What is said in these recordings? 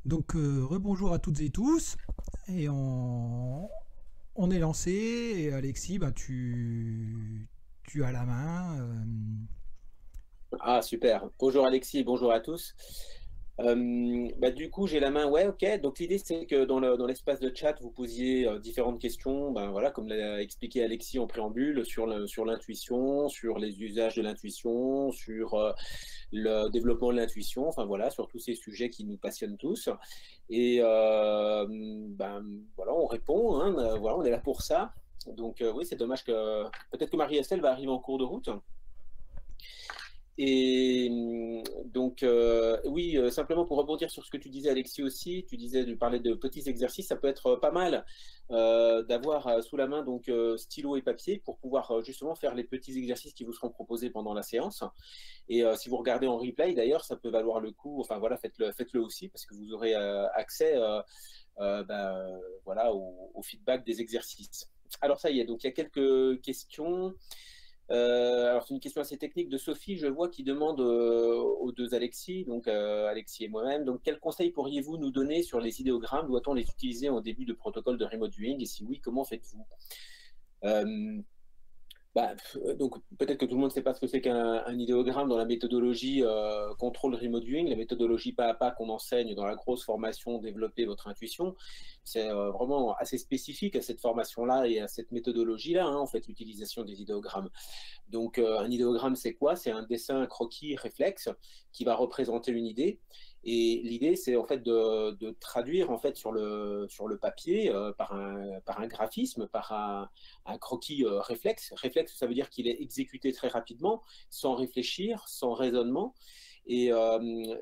Donc, rebonjour à toutes et tous. Et on est lancé. Et Alexis, bah, tu as la main. Ah, super. Bonjour Alexis, bonjour à tous. Du coup, j'ai la main. Ouais, ok. Donc, l'idée, c'est que dans l'espace de chat, vous posiez différentes questions, ben, voilà, comme l'a expliqué Alexis en préambule, sur l'intuition, sur les usages de l'intuition, sur le développement de l'intuition, enfin voilà, sur tous ces sujets qui nous passionnent tous. Et voilà, on répond, hein, voilà, on est là pour ça. Donc, oui, c'est dommage que peut-être que Marie-Estelle va arriver en cours de route. Et donc, oui, simplement pour rebondir sur ce que tu disais, Alexis, aussi, tu disais de parler de petits exercices, ça peut être pas mal d'avoir sous la main donc stylo et papier pour pouvoir justement faire les petits exercices qui vous seront proposés pendant la séance. Et si vous regardez en replay, d'ailleurs, ça peut valoir le coup. Enfin voilà, faites-le aussi parce que vous aurez accès voilà, au feedback des exercices. Alors ça y est, donc il y a quelques questions. Alors, c'est une question assez technique de Sophie, je vois, qui demande aux deux Alexis, donc Alexis et moi-même, donc quels conseils pourriez-vous nous donner sur les idéogrammes? Doit-on les utiliser en début de protocole de remote viewing? Et si oui, comment faites-vous? euh, donc peut-être que tout le monde ne sait pas ce que c'est qu'un idéogramme dans la méthodologie contrôle remote viewing, la méthodologie pas à pas qu'on enseigne dans la grosse formation développer votre intuition. C'est vraiment assez spécifique à cette formation-là et à cette méthodologie-là, hein, en fait, l'utilisation des idéogrammes. Donc, un idéogramme, c'est quoi? C'est un dessin, un croquis réflexe qui va représenter une idée. Et l'idée, c'est en fait de traduire en fait sur le papier par un graphisme, par un croquis réflexe. Réflexe, ça veut dire qu'il est exécuté très rapidement, sans réfléchir, sans raisonnement. Et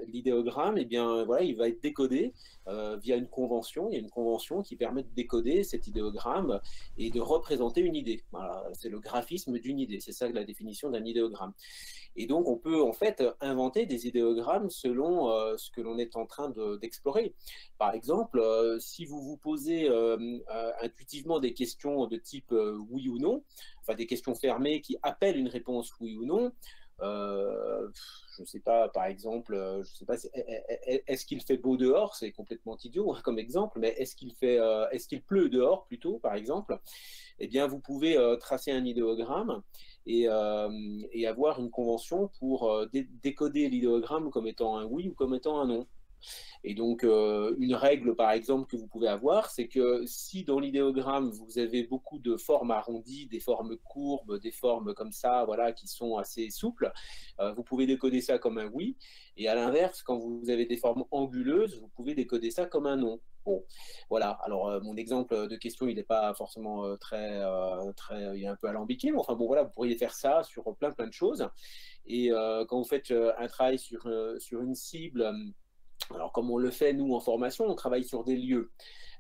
l'idéogramme, eh bien, voilà, il va être décodé via une convention. Il y a une convention qui permet de décoder cet idéogramme et de représenter une idée. Voilà, c'est le graphisme d'une idée. C'est ça la définition d'un idéogramme. Et donc, on peut en fait inventer des idéogrammes selon ce que l'on est en train d'explorer. Par exemple, si vous vous posez intuitivement des questions de type oui ou non, enfin des questions fermées qui appellent une réponse oui ou non, euh, je ne sais pas, par exemple, je sais pas, est-ce qu'il fait beau dehors? C'est complètement idiot hein, comme exemple, mais est-ce qu'il pleut dehors plutôt, par exemple? Eh bien, vous pouvez tracer un idéogramme et avoir une convention pour décoder l'idéogramme comme étant un oui ou comme étant un non. Et donc, une règle, par exemple, que vous pouvez avoir, c'est que si dans l'idéogramme, vous avez beaucoup de formes arrondies, des formes courbes, des formes comme ça, voilà, qui sont assez souples, vous pouvez décoder ça comme un oui. Et à l'inverse, quand vous avez des formes anguleuses, vous pouvez décoder ça comme un non. Bon, voilà. Alors, mon exemple de question, il n'est pas forcément il est un peu alambiqué, mais enfin bon, voilà, vous pourriez faire ça sur plein de choses. Et quand vous faites un travail sur une cible, alors, comme on le fait, nous, en formation, on travaille sur des lieux.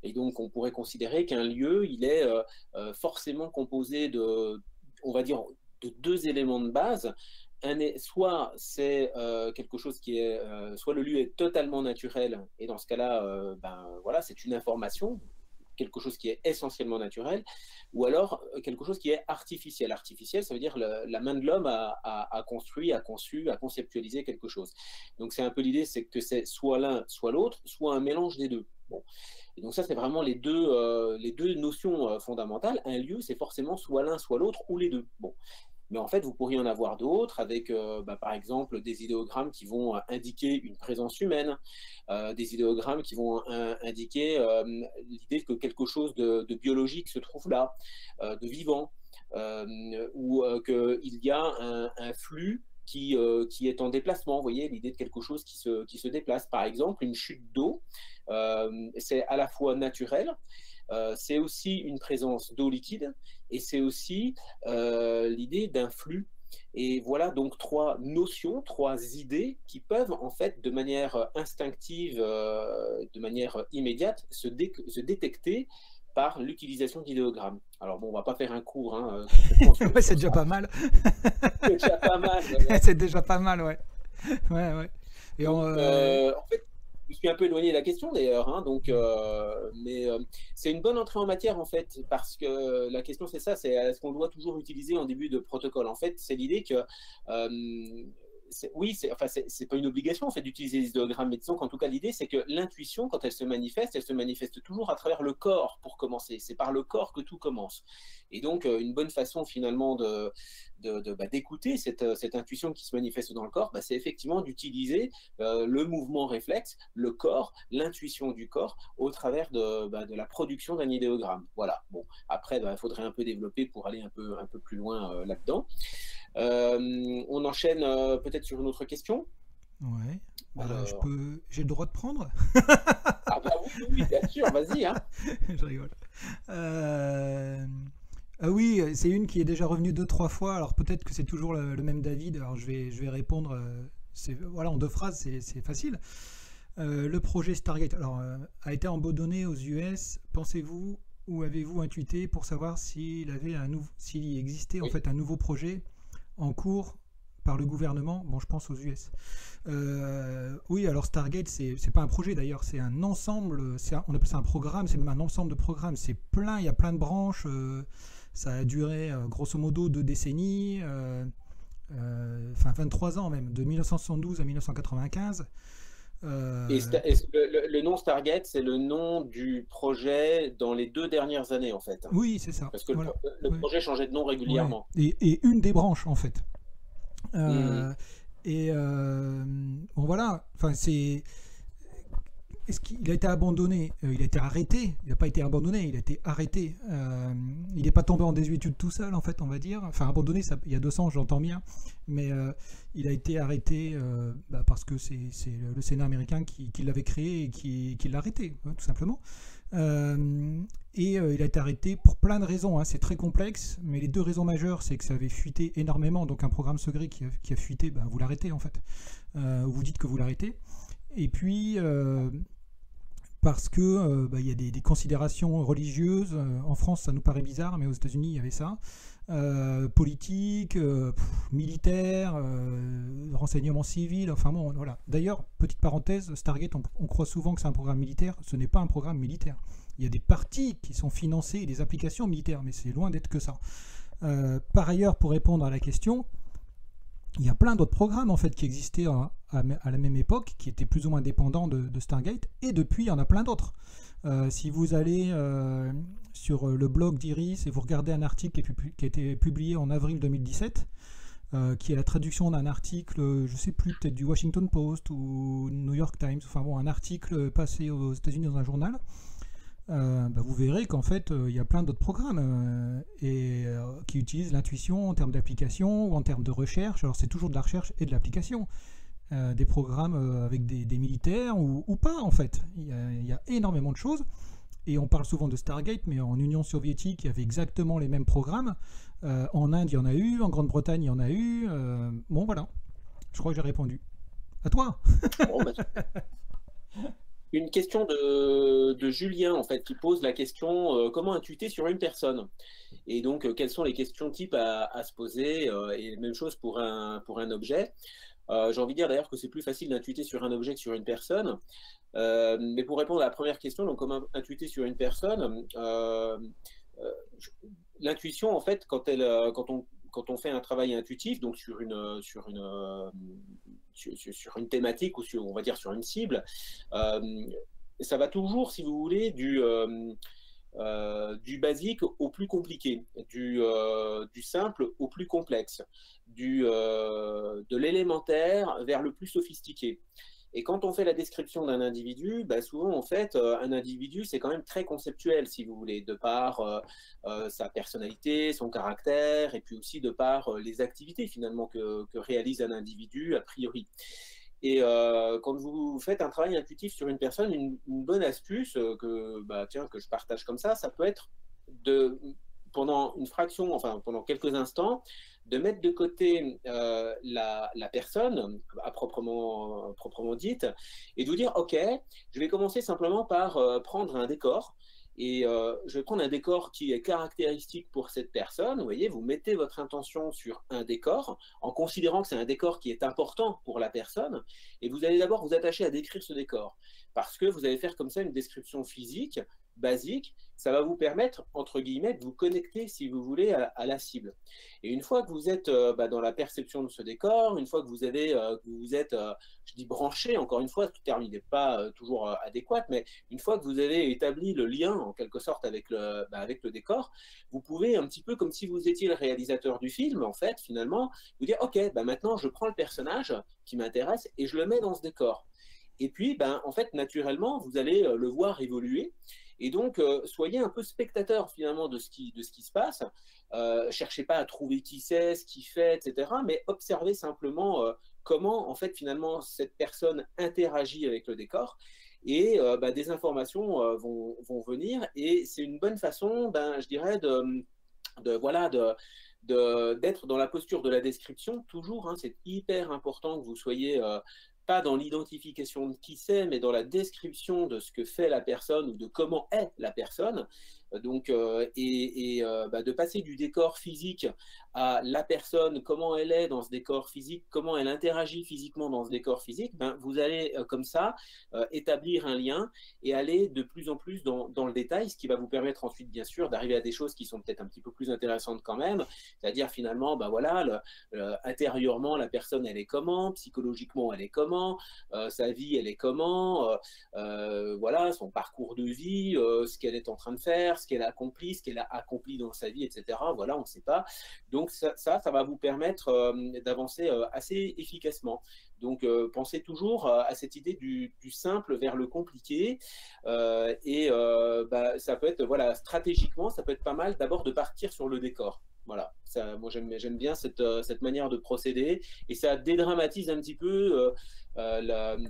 Et donc, on pourrait considérer qu'un lieu, il est forcément composé on va dire, de deux éléments de base. Soit c'est quelque chose qui est, soit le lieu est totalement naturel, et dans ce cas-là, voilà, c'est une information, quelque chose qui est essentiellement naturel, ou alors quelque chose qui est artificiel. Artificiel, ça veut dire la main de l'homme a construit, a conçu, a conceptualisé quelque chose. Donc c'est un peu l'idée, c'est que c'est soit l'un, soit l'autre, soit un mélange des deux. Bon. Et donc ça, c'est vraiment les deux notions fondamentales. Un lieu, c'est forcément soit l'un, soit l'autre, ou les deux. Bon. Mais en fait, vous pourriez en avoir d'autres avec, par exemple, des idéogrammes qui vont indiquer une présence humaine, des idéogrammes qui vont indiquer l'idée que quelque chose de biologique se trouve là, de vivant, ou qu'il y a un flux qui est en déplacement. Vous voyez, l'idée de quelque chose qui se déplace. Par exemple, une chute d'eau, c'est à la fois naturel, c'est aussi une présence d'eau liquide et c'est aussi l'idée d'un flux. Et voilà donc trois notions, trois idées qui peuvent en fait de manière instinctive, de manière immédiate, se détecter par l'utilisation d'idéogrammes. Alors bon, on va pas faire un cours hein, complètement Ouais, c'est sur déjà ça. pas mal. C'est déjà pas mal. Ouais, ouais. C'est déjà pas mal, ouais. Ouais, ouais. Et Donc, en fait, je suis un peu éloigné de la question d'ailleurs, hein, donc, mais c'est une bonne entrée en matière en fait, parce que la question c'est ça, c'est est-ce qu'on doit toujours utiliser en début de protocole? En fait, c'est l'idée que oui, enfin, c'est pas une obligation en fait d'utiliser les idéogrammes, mais disons qu'en tout cas l'idée c'est que l'intuition, quand elle se manifeste toujours à travers le corps pour commencer. C'est par le corps que tout commence. Et donc une bonne façon finalement d'écouter cette intuition qui se manifeste dans le corps, c'est effectivement d'utiliser le mouvement réflexe, le corps, l'intuition du corps au travers de la production d'un idéogramme. Voilà. Bon, après, il faudrait un peu développer pour aller un peu plus loin là-dedans. On enchaîne peut-être sur une autre question. Ouais. J'ai le droit de prendre? Ah bah oui, bien sûr, vas-y. Hein. Je rigole. Ah oui, c'est une qui est déjà revenue 2-3 fois. Alors peut-être que c'est toujours le même David. Alors je vais répondre. Voilà, en 2 phrases, c'est facile. Le projet Stargate a été abandonné aux US. Pensez-vous ou avez-vous intuité pour savoir s'il existait en fait un nouveau projet en cours par le gouvernement? Bon, je pense aux US. Oui, alors Stargate, c'est pas un projet d'ailleurs, c'est un ensemble. On appelle ça un programme, c'est même un ensemble de programmes. C'est plein, il y a plein de branches. Ça a duré grosso modo 2 décennies, enfin 23 ans même, de 1972 à 1995. Et le nom Stargate, c'est le nom du projet dans les 2 dernières années, en fait. Oui, c'est ça. Parce que voilà. le projet changeait de nom régulièrement. Ouais. Et une des branches, en fait. Et bon, voilà. Enfin, est-ce qu'il a été abandonné? Il a été arrêté. Il n'a pas été abandonné, il a été arrêté. Il n'est pas tombé en désuétude tout seul, en fait, on va dire. Enfin, abandonné, ça, il y a 200, j'entends bien. Mais il a été arrêté parce que c'est le Sénat américain qui l'avait créé et qui l'a arrêté, tout simplement. Il a été arrêté pour plein de raisons. Hein. C'est très complexe, mais les 2 raisons majeures, c'est que ça avait fuité énormément. Donc un programme secret qui a fuité, vous l'arrêtez, en fait. Vous dites que vous l'arrêtez. Et puis... parce que y a des considérations religieuses. En France, ça nous paraît bizarre, mais aux États-Unis, il y avait ça. Politique, militaire, renseignement civil, enfin bon, voilà. D'ailleurs, petite parenthèse, Stargate, on croit souvent que c'est un programme militaire. Ce n'est pas un programme militaire. Il y a des parties qui sont financées et des applications militaires, mais c'est loin d'être que ça. Par ailleurs, pour répondre à la question, il y a plein d'autres programmes en fait qui existaient à la même époque, qui étaient plus ou moins dépendants de Stargate, et depuis il y en a plein d'autres. Si vous allez sur le blog d'Iris et vous regardez un article qui a été publié en avril 2017, qui est la traduction d'un article, je ne sais plus, peut-être du Washington Post ou New York Times, enfin bon, un article passé aux États-Unis dans un journal, vous verrez qu'en fait il y a plein d'autres programmes qui utilisent l'intuition en termes d'application ou en termes de recherche. Alors c'est toujours de la recherche et de l'application, des programmes avec des militaires ou pas en fait. Il y a énormément de choses et on parle souvent de Stargate, mais en Union soviétique il y avait exactement les mêmes programmes. En Inde il y en a eu, en Grande-Bretagne il y en a eu. Bon voilà, je crois que j'ai répondu. À toi. Bon, une question de Julien, en fait, qui pose la question comment intuiter sur une personne? Et donc, quelles sont les questions types à se poser? Et même chose pour un objet. J'ai envie de dire d'ailleurs que c'est plus facile d'intuiter sur un objet que sur une personne. Mais pour répondre à la première question, donc comment intuiter sur une personne, l'intuition, en fait, quand on fait un travail intuitif, donc sur une thématique ou on va dire sur une cible, ça va toujours, si vous voulez, du basique au plus compliqué, du simple au plus complexe, de l'élémentaire vers le plus sophistiqué. Et quand on fait la description d'un individu, souvent, en fait, un individu, c'est quand même très conceptuel, si vous voulez, de par sa personnalité, son caractère, et puis aussi de par les activités, finalement, que réalise un individu, a priori. Et quand vous faites un travail intuitif sur une personne, une bonne astuce que je partage comme ça peut être pendant une fraction, enfin pendant quelques instants, de mettre de côté la personne à proprement dite et de vous dire ok, je vais commencer simplement par prendre un décor. Et je vais prendre un décor qui est caractéristique pour cette personne. Vous voyez, vous mettez votre intention sur un décor en considérant que c'est un décor qui est important pour la personne. Et vous allez d'abord vous attacher à décrire ce décor. Parce que vous allez faire comme ça une description physique basique, ça va vous permettre, entre guillemets, de vous connecter, si vous voulez, à la cible. Et une fois que vous êtes dans la perception de ce décor, une fois que vous êtes, je dis branché, encore une fois, ce terme n'est pas toujours adéquat, mais une fois que vous avez établi le lien, en quelque sorte, avec le décor, vous pouvez, un petit peu comme si vous étiez le réalisateur du film, en fait, finalement, vous dire, OK, maintenant, je prends le personnage qui m'intéresse et je le mets dans ce décor. Et puis, en fait, naturellement, vous allez le voir évoluer. Et donc, soyez un peu spectateur finalement de ce qui se passe. Cherchez pas à trouver qui c'est, ce qu'il fait, etc. Mais observez simplement comment, en fait, finalement, cette personne interagit avec le décor. Et des informations vont venir. Et c'est une bonne façon, je dirais, d'être dans la posture de la description, toujours. Hein, c'est hyper important que vous soyez pas dans l'identification de qui c'est, mais dans la description de ce que fait la personne ou de comment est la personne. Donc, de passer du décor physique à la personne, comment elle est dans ce décor physique, comment elle interagit physiquement dans ce décor physique, vous allez comme ça établir un lien et aller de plus en plus dans le détail, ce qui va vous permettre ensuite, bien sûr, d'arriver à des choses qui sont peut-être un petit peu plus intéressantes quand même, c'est-à-dire finalement, intérieurement, la personne, elle est comment, psychologiquement, elle est comment, sa vie, elle est comment, voilà, son parcours de vie, ce qu'elle est en train de faire, ce qu'elle a accompli dans sa vie, etc. Voilà, on ne sait pas. Donc ça va vous permettre d'avancer assez efficacement. Donc pensez toujours à cette idée du simple vers le compliqué. Ça peut être, voilà, stratégiquement, ça peut être pas mal d'abord de partir sur le décor. Voilà, moi j'aime bien cette manière de procéder et ça dédramatise un petit peu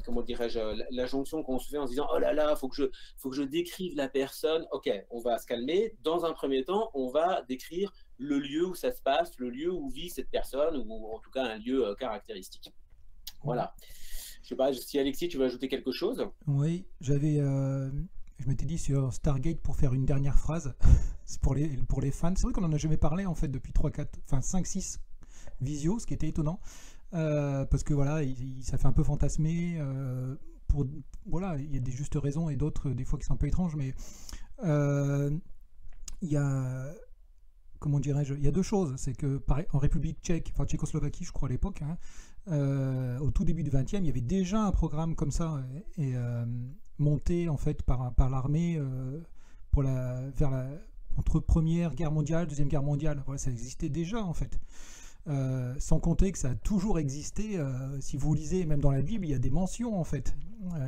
comment dirais-je, la jonction qu'on se fait en se disant oh là là, faut que je décrive la personne. Ok, on va se calmer. Dans un premier temps, on va décrire le lieu où ça se passe, le lieu où vit cette personne ou en tout cas un lieu caractéristique. Voilà. Je sais pas si Alexis, tu veux ajouter quelque chose? Oui, je m'étais dit sur Stargate pour faire une dernière phrase. C'est pour les fans. C'est vrai qu'on en a jamais parlé en fait depuis 5, 6 visios, ce qui était étonnant. Parce que voilà, ça fait un peu fantasmer. Voilà, il y a des justes raisons et d'autres des fois qui sont un peu étranges, mais il y a, comment dirais-je, il y a deux choses. C'est que en République tchèque, enfin Tchécoslovaquie, je crois à l'époque, au tout début du XXe, il y avait déjà un programme comme ça monté en fait par l'armée entre Première Guerre mondiale, Deuxième Guerre mondiale. Voilà, ça existait déjà en fait. Sans compter que ça a toujours existé. Si vous lisez, même dans la Bible, il y a des mentions en fait.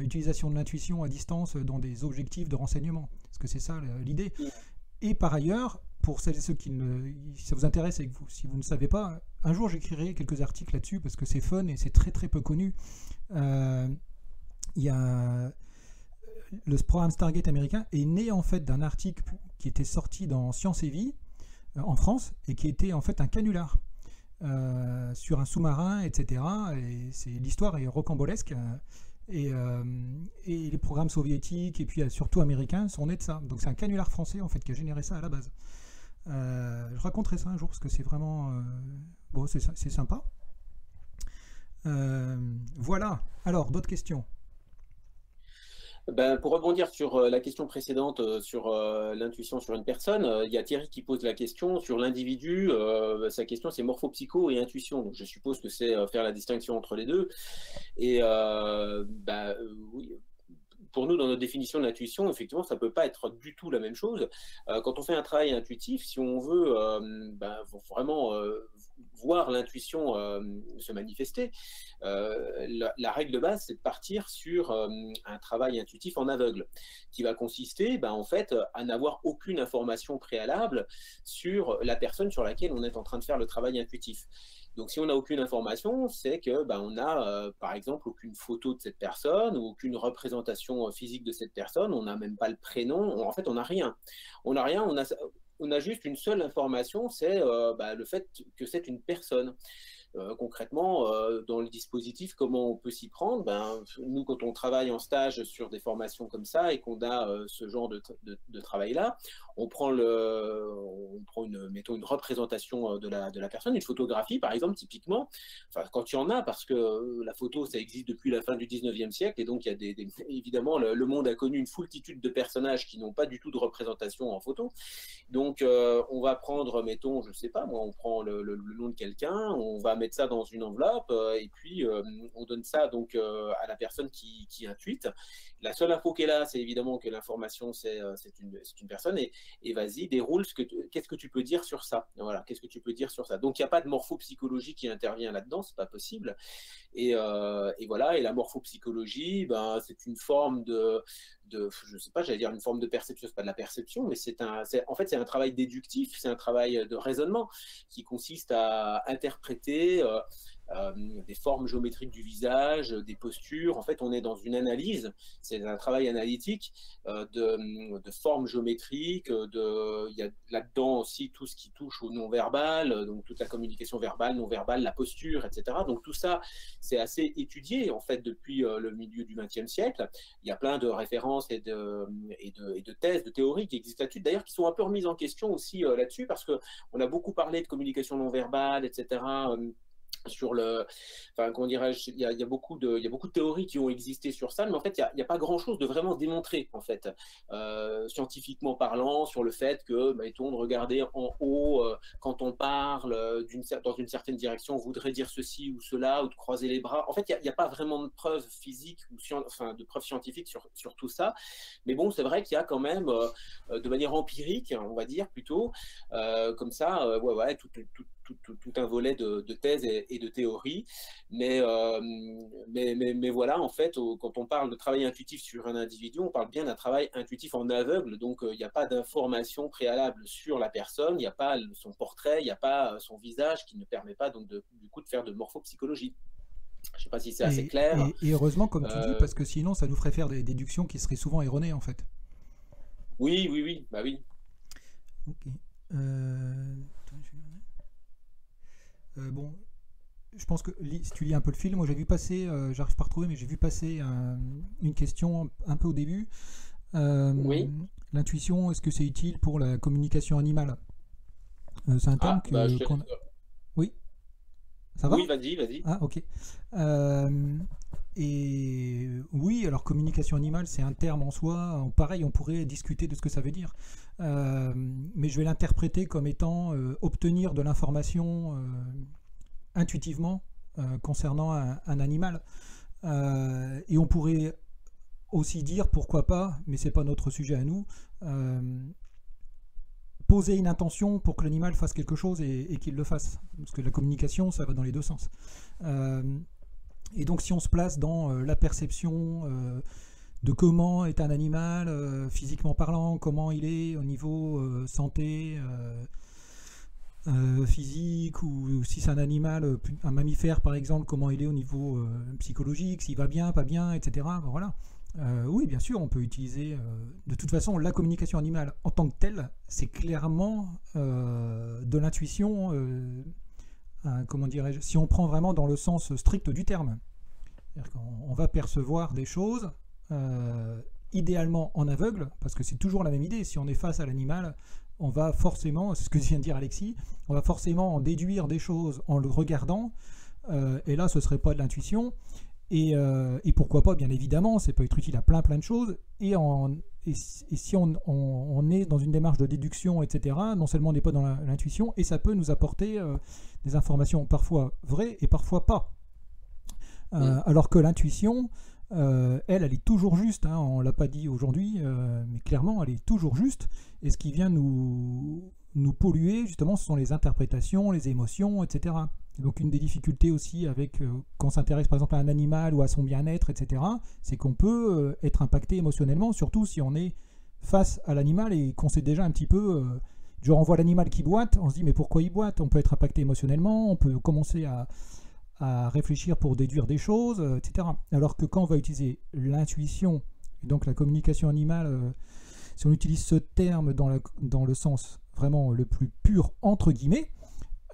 Utilisation de l'intuition à distance dans des objectifs de renseignement. Parce que c'est ça l'idée. Et par ailleurs, pour celles et ceux si ça vous intéresse et que si vous ne savez pas, un jour j'écrirai quelques articles là-dessus parce que c'est fun et c'est très très peu connu. Il y a le programme Stargate américain est né en fait d'un article qui était sorti dans Science et Vie en France et qui était en fait un canular. Sur un sous-marin, etc. Et l'histoire est rocambolesque. Et les programmes soviétiques et puis surtout américains sont nés de ça. Donc c'est un canular français en fait qui a généré ça à la base. Je raconterai ça un jour parce que c'est vraiment c'est sympa. Voilà. Alors d'autres questions? Pour rebondir sur la question précédente sur l'intuition sur une personne, il y a Thierry qui pose la question sur l'individu. Sa question, c'est morphopsycho et intuition. Donc, je suppose que c'est faire la distinction entre les deux. Et oui, pour nous, dans notre définition de l'intuition, effectivement, ça ne peut pas être du tout la même chose. Quand on fait un travail intuitif, si on veut vraiment voir l'intuition se manifester, la règle de base, c'est de partir sur un travail intuitif en aveugle, qui va consister en fait, à n'avoir aucune information préalable sur la personne sur laquelle on est en train de faire le travail intuitif. Donc, si on n'a aucune information, c'est que on n'a, par exemple, aucune photo de cette personne ou aucune représentation physique de cette personne. On n'a même pas le prénom. En fait, on n'a rien. On n'a rien. On a juste une seule information, c'est le fait que c'est une personne. Concrètement, dans le dispositif, comment on peut s'y prendre? Ben, nous, quand on travaille en stage sur des formations comme ça et qu'on a ce genre de travail-là, on prend, mettons, une représentation de la personne, une photographie, par exemple, typiquement, enfin, quand il y en a, parce que la photo, ça existe depuis la fin du 19e siècle, et donc il y a évidemment, le monde a connu une foultitude de personnages qui n'ont pas du tout de représentation en photo. Donc, on va prendre, mettons, je sais pas, moi, on prend le nom de quelqu'un, on va mettre ça dans une enveloppe, et puis on donne ça donc à la personne qui intuite. La seule info qu'elle a, c'est évidemment que l'information, c'est une personne, et vas-y, déroule, qu'est-ce que tu peux dire sur ça? Voilà, qu'est-ce que tu peux dire sur ça? Donc, il n'y a pas de morphopsychologie qui intervient là-dedans, c'est pas possible. Et voilà, et la morphopsychologie, ben, c'est une forme je sais pas, j'allais dire une forme de perception, c'est pas de la perception, mais en fait, c'est un travail déductif, c'est un travail de raisonnement qui consiste à interpréter des formes géométriques du visage, des postures. En fait, on est dans une analyse, c'est un travail analytique de formes géométriques, il y a là-dedans aussi tout ce qui touche au non-verbal, donc toute la communication verbale, non-verbale, la posture, etc. Donc tout ça, c'est assez étudié en fait depuis le milieu du XXe siècle. Il y a plein de références et de thèses, de théories qui existent là-dessus, d'ailleurs qui sont un peu remises en question aussi là-dessus, parce qu'on a beaucoup parlé de communication non-verbale, etc., enfin, comment dirais-je, il y a beaucoup de théories qui ont existé sur ça, mais en fait, il n'y a pas grand-chose de vraiment démontré, en fait, scientifiquement parlant, sur le fait que, mettons, de regarder en haut quand on parle dans une certaine direction, on voudrait dire ceci ou cela, ou de croiser les bras. En fait, il n'y a pas vraiment de preuves physiques ou enfin, de preuves scientifiques sur tout ça, mais bon, c'est vrai qu'il y a quand même, de manière empirique, on va dire plutôt, comme ça, ouais, tout un volet de thèses et de théories, mais voilà, en fait, quand on parle de travail intuitif sur un individu, on parle bien d'un travail intuitif en aveugle, donc il n'y a pas d'information préalable sur la personne, il n'y a pas son portrait, il n'y a pas son visage, qui ne permet pas donc du coup de faire de morphopsychologie. Je ne sais pas si c'est assez clair. Et heureusement, comme tu dis, parce que sinon ça nous ferait faire des déductions qui seraient souvent erronées en fait. Oui, bah oui. Ok. Bon, je pense que si tu lis un peu le film, moi j'ai vu passer, j'arrive pas à retrouver, mais j'ai vu passer une question un peu au début. Oui. L'intuition, est-ce que c'est utile pour la communication animale? C'est un terme Oui, ça va? Oui, vas-y. Ah, ok. Et oui, alors communication animale, c'est un terme en soi. Pareil, on pourrait discuter de ce que ça veut dire. Mais je vais l'interpréter comme étant obtenir de l'information intuitivement concernant un animal. Et on pourrait aussi dire, pourquoi pas, mais c'est pas notre sujet à nous, poser une intention pour que l'animal fasse quelque chose et qu'il le fasse. Parce que la communication, ça va dans les deux sens. Et donc si on se place dans la perception de comment est un animal, physiquement parlant, comment il est au niveau santé, physique, ou si c'est un animal, un mammifère par exemple, comment il est au niveau psychologique, s'il va bien, pas bien, etc. Voilà. Oui, bien sûr, on peut utiliser. De toute façon, la communication animale en tant que telle, c'est clairement de l'intuition. Comment dirais-je, si on prend vraiment dans le sens strict du terme. On va percevoir des choses idéalement en aveugle, parce que c'est toujours la même idée. Si on est face à l'animal, on va forcément, c'est ce que vient de dire Alexis, on va forcément en déduire des choses en le regardant, et là ce serait pas de l'intuition. Et pourquoi pas, bien évidemment, c'est peut être utile à plein de choses. Et si on est dans une démarche de déduction, etc., non seulement on n'est pas dans l'intuition, et ça peut nous apporter des informations parfois vraies et parfois pas. Alors que l'intuition, elle est toujours juste, hein, on ne l'a pas dit aujourd'hui, mais clairement, elle est toujours juste. Et ce qui vient nous polluer, justement, ce sont les interprétations, les émotions, etc. Donc une des difficultés aussi avec quand on s'intéresse par exemple à un animal ou à son bien-être, etc., c'est qu'on peut être impacté émotionnellement, surtout si on est face à l'animal et qu'on sait déjà un petit peu, genre on voit l'animal qui boite, on se dit mais pourquoi il boite? On peut être impacté émotionnellement, on peut commencer à réfléchir pour déduire des choses, etc. Alors que quand on va utiliser l'intuition, et donc la communication animale, si on utilise ce terme dans le sens vraiment le plus pur entre guillemets,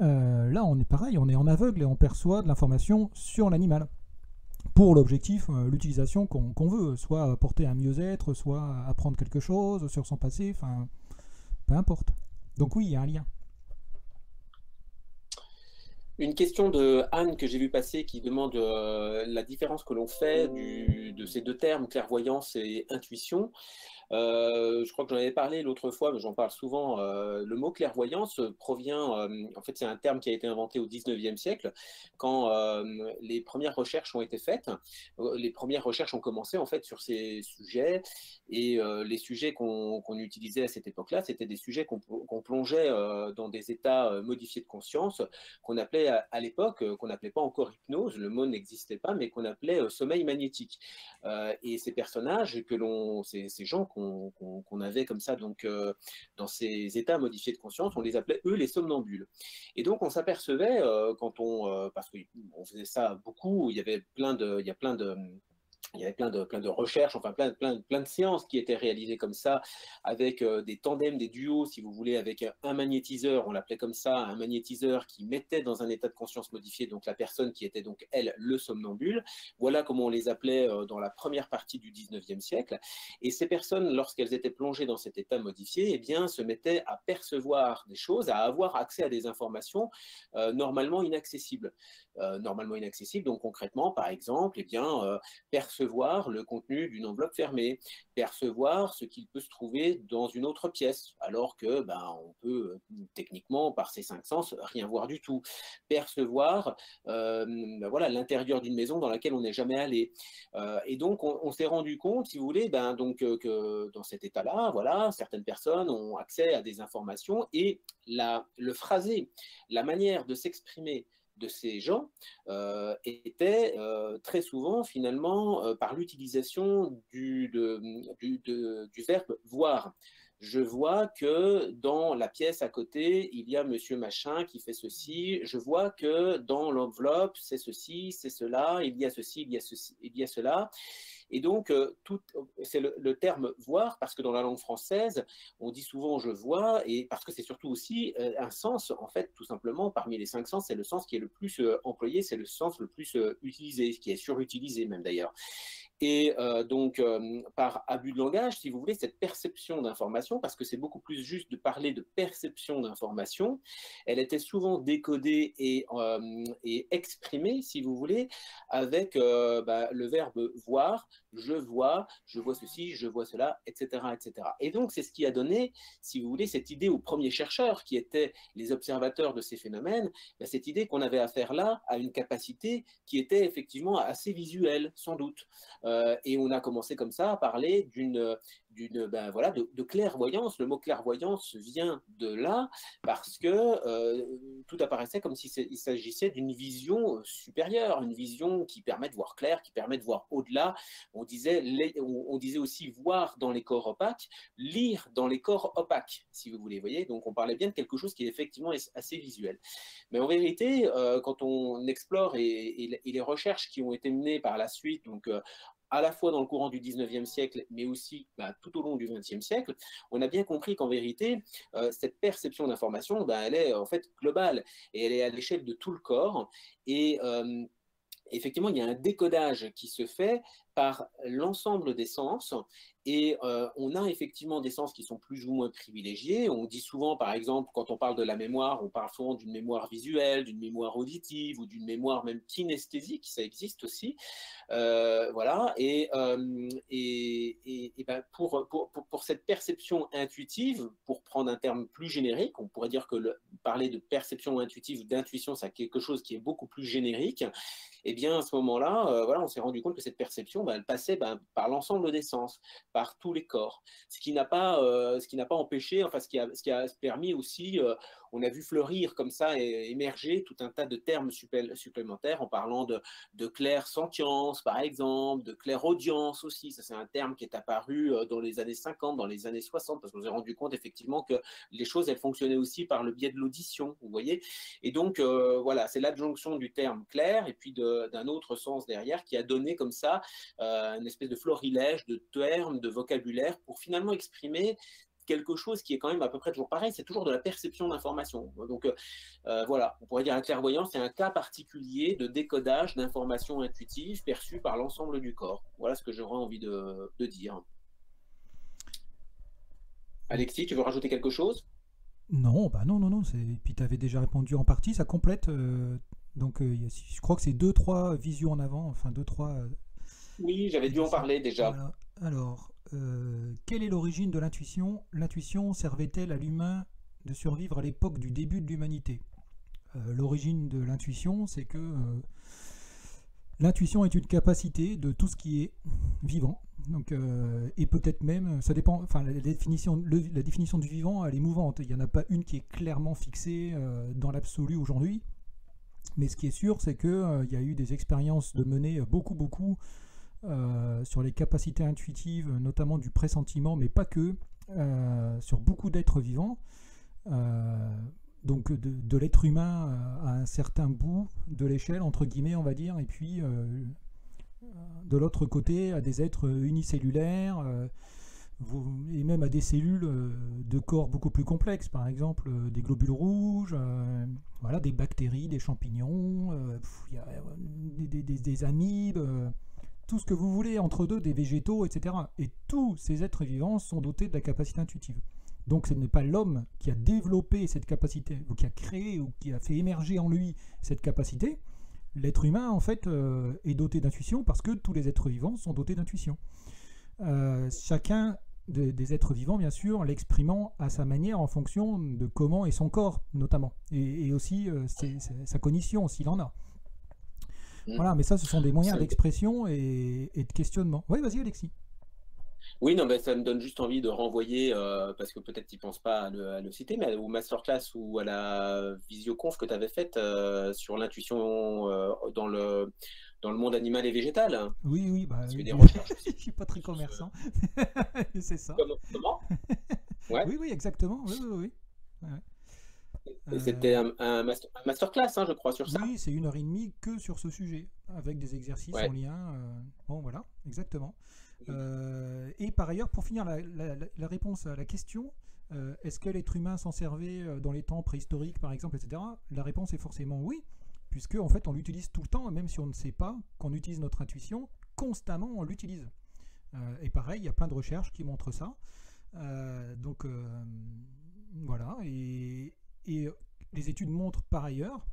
Là, on est pareil, on est en aveugle et on perçoit de l'information sur l'animal pour l'objectif, l'utilisation qu'on veut, soit apporter un mieux-être, soit apprendre quelque chose sur son passé, enfin, peu importe. Donc oui, il y a un lien. Une question de Anne que j'ai vu passer qui demande la différence que l'on fait de ces deux termes, clairvoyance et intuition. Je crois que j'en avais parlé l'autre fois, mais j'en parle souvent. Le mot clairvoyance provient, en fait, c'est un terme qui a été inventé au 19e siècle, quand les premières recherches ont été faites. Les premières recherches ont commencé, en fait, sur ces sujets, et les sujets qu'on utilisait à cette époque-là, c'était des sujets qu'on plongeait dans des états modifiés de conscience, qu'on appelait à l'époque, qu'on n'appelait pas encore hypnose, le mot n'existait pas, mais qu'on appelait sommeil magnétique. Et ces personnages, ces gens qu'on avait comme ça, donc dans ces états modifiés de conscience, on les appelait eux les somnambules. Et donc on s'apercevait parce qu'on faisait ça beaucoup, il y avait plein de recherches, enfin plein de séances qui étaient réalisées comme ça, avec des tandems, des duos, si vous voulez, avec un magnétiseur, on l'appelait comme ça, un magnétiseur qui mettait dans un état de conscience modifié, donc la personne qui était donc, elle, le somnambule. Voilà comment on les appelait dans la première partie du 19e siècle. Et ces personnes, lorsqu'elles étaient plongées dans cet état modifié, eh bien, se mettaient à percevoir des choses, à avoir accès à des informations normalement inaccessibles. Donc concrètement, par exemple, eh bien, percevoir le contenu d'une enveloppe fermée, percevoir ce qu'il peut se trouver dans une autre pièce, alors que on peut techniquement, par ses cinq sens, rien voir du tout. Percevoir voilà, l'intérieur d'une maison dans laquelle on n'est jamais allé. Et donc, on s'est rendu compte, si vous voulez, que dans cet état-là, voilà, certaines personnes ont accès à des informations et le phrasé, la manière de s'exprimer de ces gens était très souvent finalement par l'utilisation du verbe voir. Je vois que dans la pièce à côté, il y a monsieur machin qui fait ceci. Je vois que dans l'enveloppe, c'est ceci, c'est cela, il y a ceci, il y a ceci, il y a cela. Et donc, c'est le terme voir, parce que dans la langue française, on dit souvent je vois, et parce que c'est surtout aussi un sens, en fait, tout simplement, parmi les cinq sens, c'est le sens qui est le plus employé, c'est le sens le plus utilisé, qui est surutilisé même d'ailleurs. Et donc, par abus de langage, si vous voulez, cette perception d'information, parce que c'est beaucoup plus juste de parler de perception d'information, elle était souvent décodée et exprimée, si vous voulez, avec le verbe voir, je vois ceci, je vois cela, etc., etc. Et donc, c'est ce qui a donné, si vous voulez, cette idée aux premiers chercheurs qui étaient les observateurs de ces phénomènes, cette idée qu'on avait affaire là à une capacité qui était effectivement assez visuelle, sans doute. Et on a commencé comme ça à parler de clairvoyance. Le mot clairvoyance vient de là parce que tout apparaissait comme s'il s'agissait d'une vision supérieure, une vision qui permet de voir clair, qui permet de voir au-delà. On disait aussi voir dans les corps opaques, lire dans les corps opaques, si vous voulez. Voyez, donc on parlait bien de quelque chose qui est effectivement assez visuel. Mais en vérité, quand on explore et les recherches qui ont été menées par la suite, donc à la fois dans le courant du 19e siècle, mais aussi tout au long du 20e siècle, on a bien compris qu'en vérité, cette perception d'information, elle est en fait globale et elle est à l'échelle de tout le corps. Et effectivement, il y a un décodage qui se fait par l'ensemble des sens et on a effectivement des sens qui sont plus ou moins privilégiés. On dit souvent, par exemple, quand on parle de la mémoire, on parle souvent d'une mémoire visuelle, d'une mémoire auditive ou d'une mémoire même kinesthésique, ça existe aussi. Voilà, pour cette perception intuitive, pour prendre un terme plus générique, on pourrait dire que parler de perception intuitive, d'intuition, c'est quelque chose qui est beaucoup plus générique. Et bien à ce moment-là, voilà, on s'est rendu compte que cette perception, elle passait par l'ensemble des sens, par tous les corps. Ce qui n'a pas empêché, enfin ce qui a permis aussi, on a vu fleurir comme ça et émerger tout un tas de termes supplémentaires en parlant de clair-sentience, par exemple, de clair-audience aussi. Ça, c'est un terme qui est apparu dans les années 50, dans les années 60, parce qu'on s'est rendu compte effectivement que les choses, elles fonctionnaient aussi par le biais de l'audition, vous voyez. Et donc, voilà, c'est l'adjonction du terme clair et puis d'un autre sens derrière qui a donné comme ça une espèce de florilège de termes, de vocabulaire pour finalement exprimer quelque chose qui est quand même à peu près toujours pareil, c'est toujours de la perception d'information. Donc voilà, on pourrait dire un clairvoyant, c'est un cas particulier de décodage d'informations intuitives perçues par l'ensemble du corps. Voilà ce que j'aurais envie de dire. Alexis, tu veux rajouter quelque chose? Non, bah non, non, non. Puis tu avais déjà répondu en partie, ça complète. Donc je crois que c'est deux, trois visions en avant, enfin deux, trois. Oui, j'avais dû en parler déjà. Voilà. Alors, quelle est l'origine de l'intuition? L'intuition servait-elle à l'humain de survivre à l'époque du début de l'humanité? L'origine de l'intuition, c'est que l'intuition est une capacité de tout ce qui est vivant. Donc, et peut-être même, ça dépend, enfin la définition du vivant, elle est mouvante. Il n'y en a pas une qui est clairement fixée dans l'absolu aujourd'hui. Mais ce qui est sûr, c'est qu'il y a eu des expériences de mener beaucoup sur les capacités intuitives, notamment du pressentiment, mais pas que, sur beaucoup d'êtres vivants. Donc de l'être humain à un certain bout de l'échelle, entre guillemets, on va dire, et puis de l'autre côté à des êtres unicellulaires, et même à des cellules de corps beaucoup plus complexes, par exemple des globules rouges, voilà, des bactéries, des champignons, y a, des amibes, tout ce que vous voulez entre deux, des végétaux, etc. Et tous ces êtres vivants sont dotés de la capacité intuitive. Donc ce n'est pas l'homme qui a développé cette capacité, ou qui a créé, ou qui a fait émerger en lui cette capacité. L'être humain, en fait, est doté d'intuition parce que tous les êtres vivants sont dotés d'intuition. Chacun des êtres vivants, bien sûr, l'exprimant à sa manière en fonction de comment est son corps, notamment. Et aussi sa cognition, s'il en a. Voilà, mais ça, ce sont des moyens d'expression et de questionnement. Oui, vas-y, Alexis. Oui, non, ben, ça me donne juste envie de renvoyer, parce que peut-être tu ne penses pas à le citer, mais au masterclass ou à la visioconf que tu avais faite sur l'intuition dans le monde animal et végétal. Oui, oui, bah, Parce que des recherches aussi. Je suis pas très commerçant. C'est ça. Comment? Ouais. Oui, oui, exactement. Oui, oui, oui. Ouais. C'était un masterclass, hein, je crois, sur ça. Oui, c'est 1 heure et demie que sur ce sujet, avec des exercices en lien. Bon, voilà, exactement. Et par ailleurs, pour finir la réponse à la question, est-ce que l'être humain s'en servait dans les temps préhistoriques, par exemple, etc. La réponse est forcément oui, puisque en fait on l'utilise tout le temps, même si on ne sait pas qu'on utilise notre intuition, constamment on l'utilise. Et pareil, il y a plein de recherches qui montrent ça. Donc voilà, et les études montrent par ailleurs,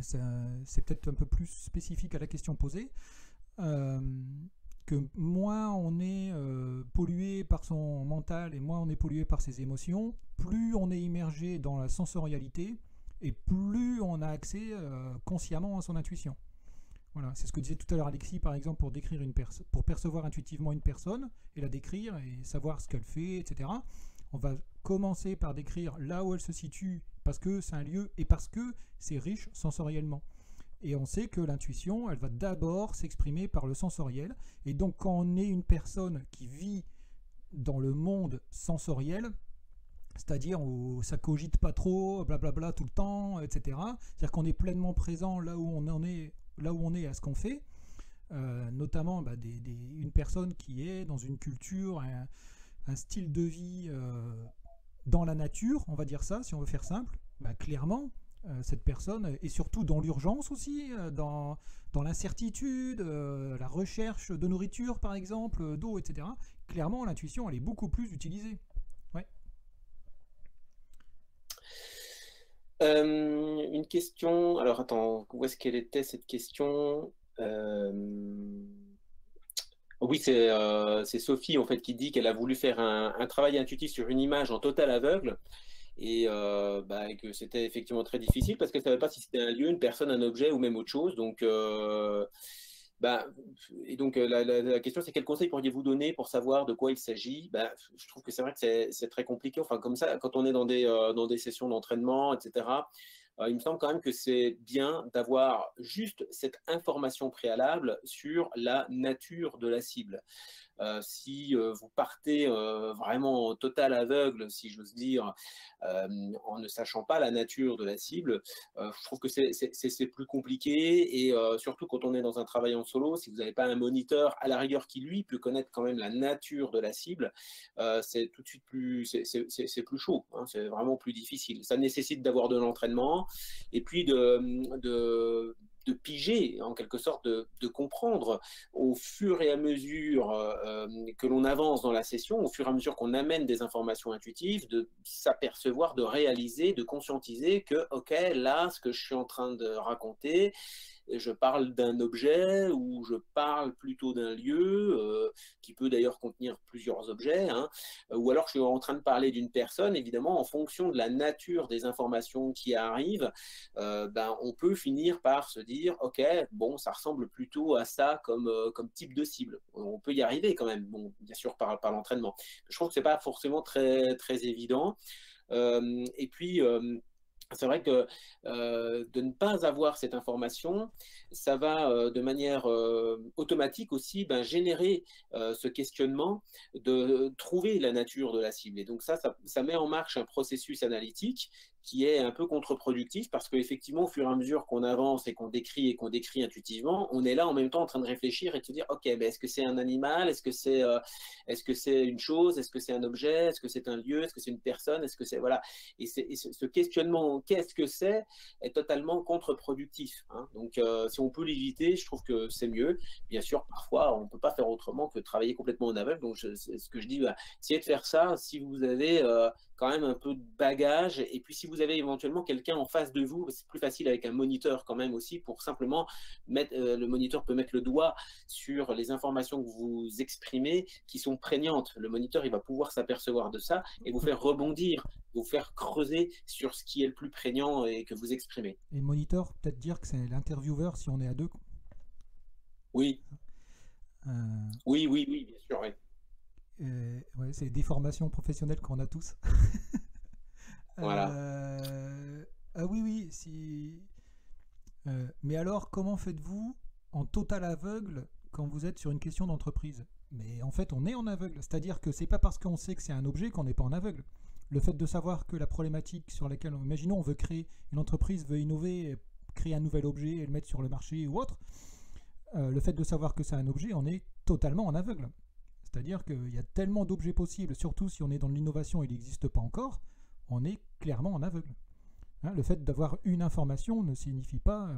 c'est peut-être un peu plus spécifique à la question posée, que moins on est pollué par son mental et moins on est pollué par ses émotions, plus on est immergé dans la sensorialité et plus on a accès consciemment à son intuition. Voilà, c'est ce que disait tout à l'heure Alexis, par exemple, pour percevoir intuitivement une personne et la décrire et savoir ce qu'elle fait, etc. On va commencer par décrire là où elle se situe parce que c'est un lieu et parce que c'est riche sensoriellement. Et on sait que l'intuition, elle va d'abord s'exprimer par le sensoriel. Et donc quand on est une personne qui vit dans le monde sensoriel, c'est-à-dire où ça cogite pas trop, blablabla tout le temps, etc. C'est-à-dire qu'on est pleinement présent là où on est à ce qu'on fait, notamment une personne qui est dans une culture, un style de vie dans la nature, on va dire ça, si on veut faire simple, clairement, cette personne, et surtout dans l'urgence aussi, dans l'incertitude, la recherche de nourriture par exemple, d'eau, etc. Clairement, l'intuition, elle est beaucoup plus utilisée. Ouais. Une question, alors attends, où est-ce qu'elle était cette question? Oui, c'est Sophie en fait qui dit qu'elle a voulu faire un travail intuitif sur une image en total aveugle. Et que c'était effectivement très difficile parce qu'elle ne savait pas si c'était un lieu, une personne, un objet ou même autre chose. Donc, la question, c'est quel conseil pourriez-vous donner pour savoir de quoi il s'agit? Je trouve que c'est vrai que c'est très compliqué. Enfin, comme ça, quand on est dans des sessions d'entraînement, etc., il me semble quand même que c'est bien d'avoir juste cette information préalable sur la nature de la cible. Si vous partez vraiment en total aveugle, si j'ose dire, en ne sachant pas la nature de la cible, je trouve que c'est plus compliqué, et surtout quand on est dans un travail en solo, si vous n'avez pas un moniteur à la rigueur qui lui peut connaître quand même la nature de la cible, c'est tout de suite c'est plus chaud, hein, c'est vraiment plus difficile. Ça nécessite d'avoir de l'entraînement et puis de piger, en quelque sorte, de comprendre au fur et à mesure que l'on avance dans la session, au fur et à mesure qu'on amène des informations intuitives, de s'apercevoir, de réaliser, de conscientiser que, ok, là, ce que je suis en train de raconter, je parle d'un objet ou je parle plutôt d'un lieu qui peut d'ailleurs contenir plusieurs objets, hein, ou alors je suis en train de parler d'une personne. Évidemment, en fonction de la nature des informations qui arrivent, on peut finir par se dire ok, bon, ça ressemble plutôt à ça comme type de cible. On peut y arriver quand même, bon, bien sûr par l'entraînement. Je trouve que c'est pas forcément très, très évident. Et puis c'est vrai que de ne pas avoir cette information, ça va de manière automatique aussi générer ce questionnement de trouver la nature de la cible. Et donc ça met en marche un processus analytique qui est un peu contre-productif, parce qu'effectivement, au fur et à mesure qu'on avance et qu'on décrit intuitivement, on est là en même temps en train de réfléchir et de se dire, ok, est-ce que c'est un animal, est-ce que c'est une chose, est-ce que c'est un objet, est-ce que c'est un lieu, est-ce que c'est une personne, est-ce que c'est... Voilà. Et ce questionnement, qu'est-ce que c'est, est totalement contre-productif, hein. Donc, si on peut l'éviter, je trouve que c'est mieux. Bien sûr, parfois, on ne peut pas faire autrement que travailler complètement en aveugle. Donc, ce que je dis, essayez de faire ça si vous avez quand même un peu de bagage, et puis si vous avez éventuellement quelqu'un en face de vous, c'est plus facile avec un moniteur quand même aussi, pour simplement mettre, le moniteur peut mettre le doigt sur les informations que vous exprimez qui sont prégnantes. Le moniteur, il va pouvoir s'apercevoir de ça et vous faire rebondir, vous faire creuser sur ce qui est le plus prégnant et que vous exprimez. Et le moniteur, peut-être dire que c'est l'intervieweur si on est à deux. Oui. Oui, bien sûr, oui. Ouais, c'est des formations professionnelles qu'on a tous. Voilà. Ah oui, si. Mais alors, comment faites-vous en total aveugle quand vous êtes sur une question d'entreprise? Mais en fait, on est en aveugle. C'est-à-dire que c'est pas parce qu'on sait que c'est un objet qu'on n'est pas en aveugle. Le fait de savoir que la problématique sur laquelle, imaginons, on veut créer une entreprise, veut innover, créer un nouvel objet et le mettre sur le marché ou autre, le fait de savoir que c'est un objet, on est totalement en aveugle. C'est-à-dire qu'il y a tellement d'objets possibles, surtout si on est dans l'innovation et il n'existe pas encore, on est clairement en aveugle. Hein, le fait d'avoir une information ne signifie pas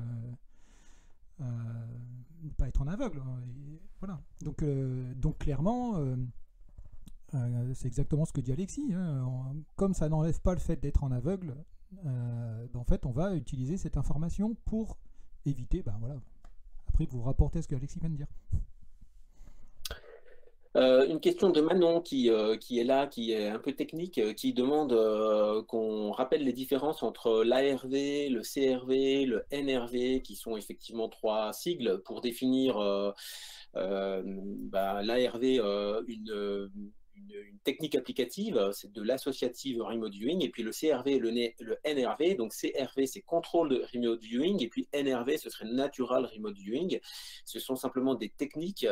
ne pas être en aveugle. Et voilà. Donc clairement, c'est exactement ce que dit Alexis. Hein. Comme ça n'enlève pas le fait d'être en aveugle, en fait, on va utiliser cette information pour éviter. Voilà. Après, vous rapportez ce que Alexis vient de dire. Une question de Manon qui est là, qui est un peu technique, qui demande qu'on rappelle les différences entre l'ARV, le CRV, le NRV, qui sont effectivement 3 sigles pour définir l'ARV, une technique applicative, c'est de l'associative remote viewing, et puis le CRV, le NRV, donc CRV c'est control de remote viewing, et puis NRV ce serait natural remote viewing. Ce sont simplement des techniques,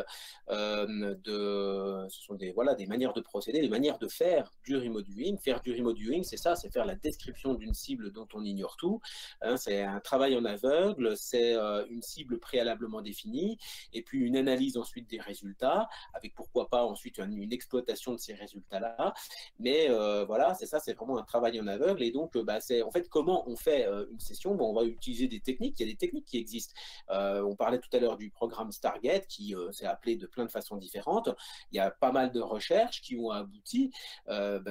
ce sont des manières de procéder, des manières de faire du remote viewing. Faire du remote viewing, c'est ça, c'est faire la description d'une cible dont on ignore tout, hein, c'est un travail en aveugle, c'est une cible préalablement définie, et puis une analyse ensuite des résultats, avec pourquoi pas ensuite une exploitation de ces résultats-là. Mais voilà, c'est ça, c'est vraiment un travail en aveugle. Et donc, c'est en fait comment on fait une session. Bon, on va utiliser des techniques. Il y a des techniques qui existent. On parlait tout à l'heure du programme Stargate qui s'est appelé de plein de façons différentes. Il y a pas mal de recherches qui ont abouti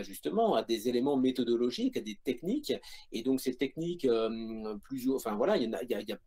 justement à des éléments méthodologiques, à des techniques. Et donc, ces techniques, enfin voilà, il y a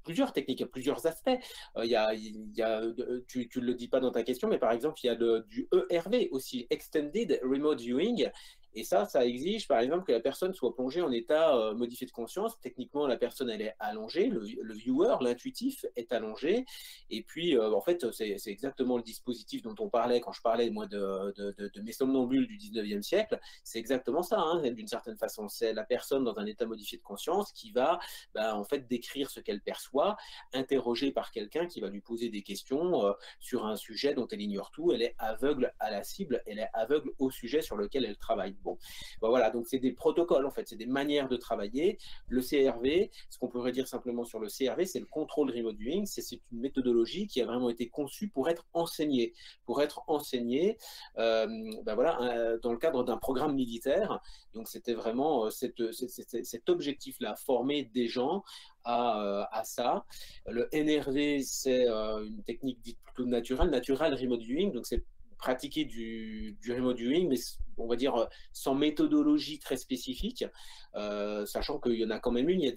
plusieurs techniques, il y a plusieurs aspects. Tu ne le dis pas dans ta question, mais par exemple, il y a du ERV aussi, Extended Remote Viewing, Et ça exige, par exemple, que la personne soit plongée en état modifié de conscience. Techniquement, la personne, elle est allongée, le viewer, l'intuitif, est allongé. Et puis, en fait, c'est exactement le dispositif dont on parlait quand je parlais, moi, de mes somnambules du 19e siècle. C'est exactement ça, hein, d'une certaine façon. C'est la personne dans un état modifié de conscience qui va, en fait, décrire ce qu'elle perçoit, interrogée par quelqu'un qui va lui poser des questions sur un sujet dont elle ignore tout. Elle est aveugle à la cible, elle est aveugle au sujet sur lequel elle travaille. Bon, voilà, donc c'est des protocoles, en fait, c'est des manières de travailler. Le CRV, ce qu'on pourrait dire simplement sur le CRV, c'est le control remote viewing. C'est une méthodologie qui a vraiment été conçue pour être enseignée. Pour être enseignée, voilà, dans le cadre d'un programme militaire. Donc c'était vraiment cet objectif-là, former des gens à ça. Le NRV, c'est une technique dite plutôt naturelle, natural remote viewing, donc c'est pratiquer du remote viewing, mais on va dire sans méthodologie très spécifique, sachant qu'il y en a quand même une,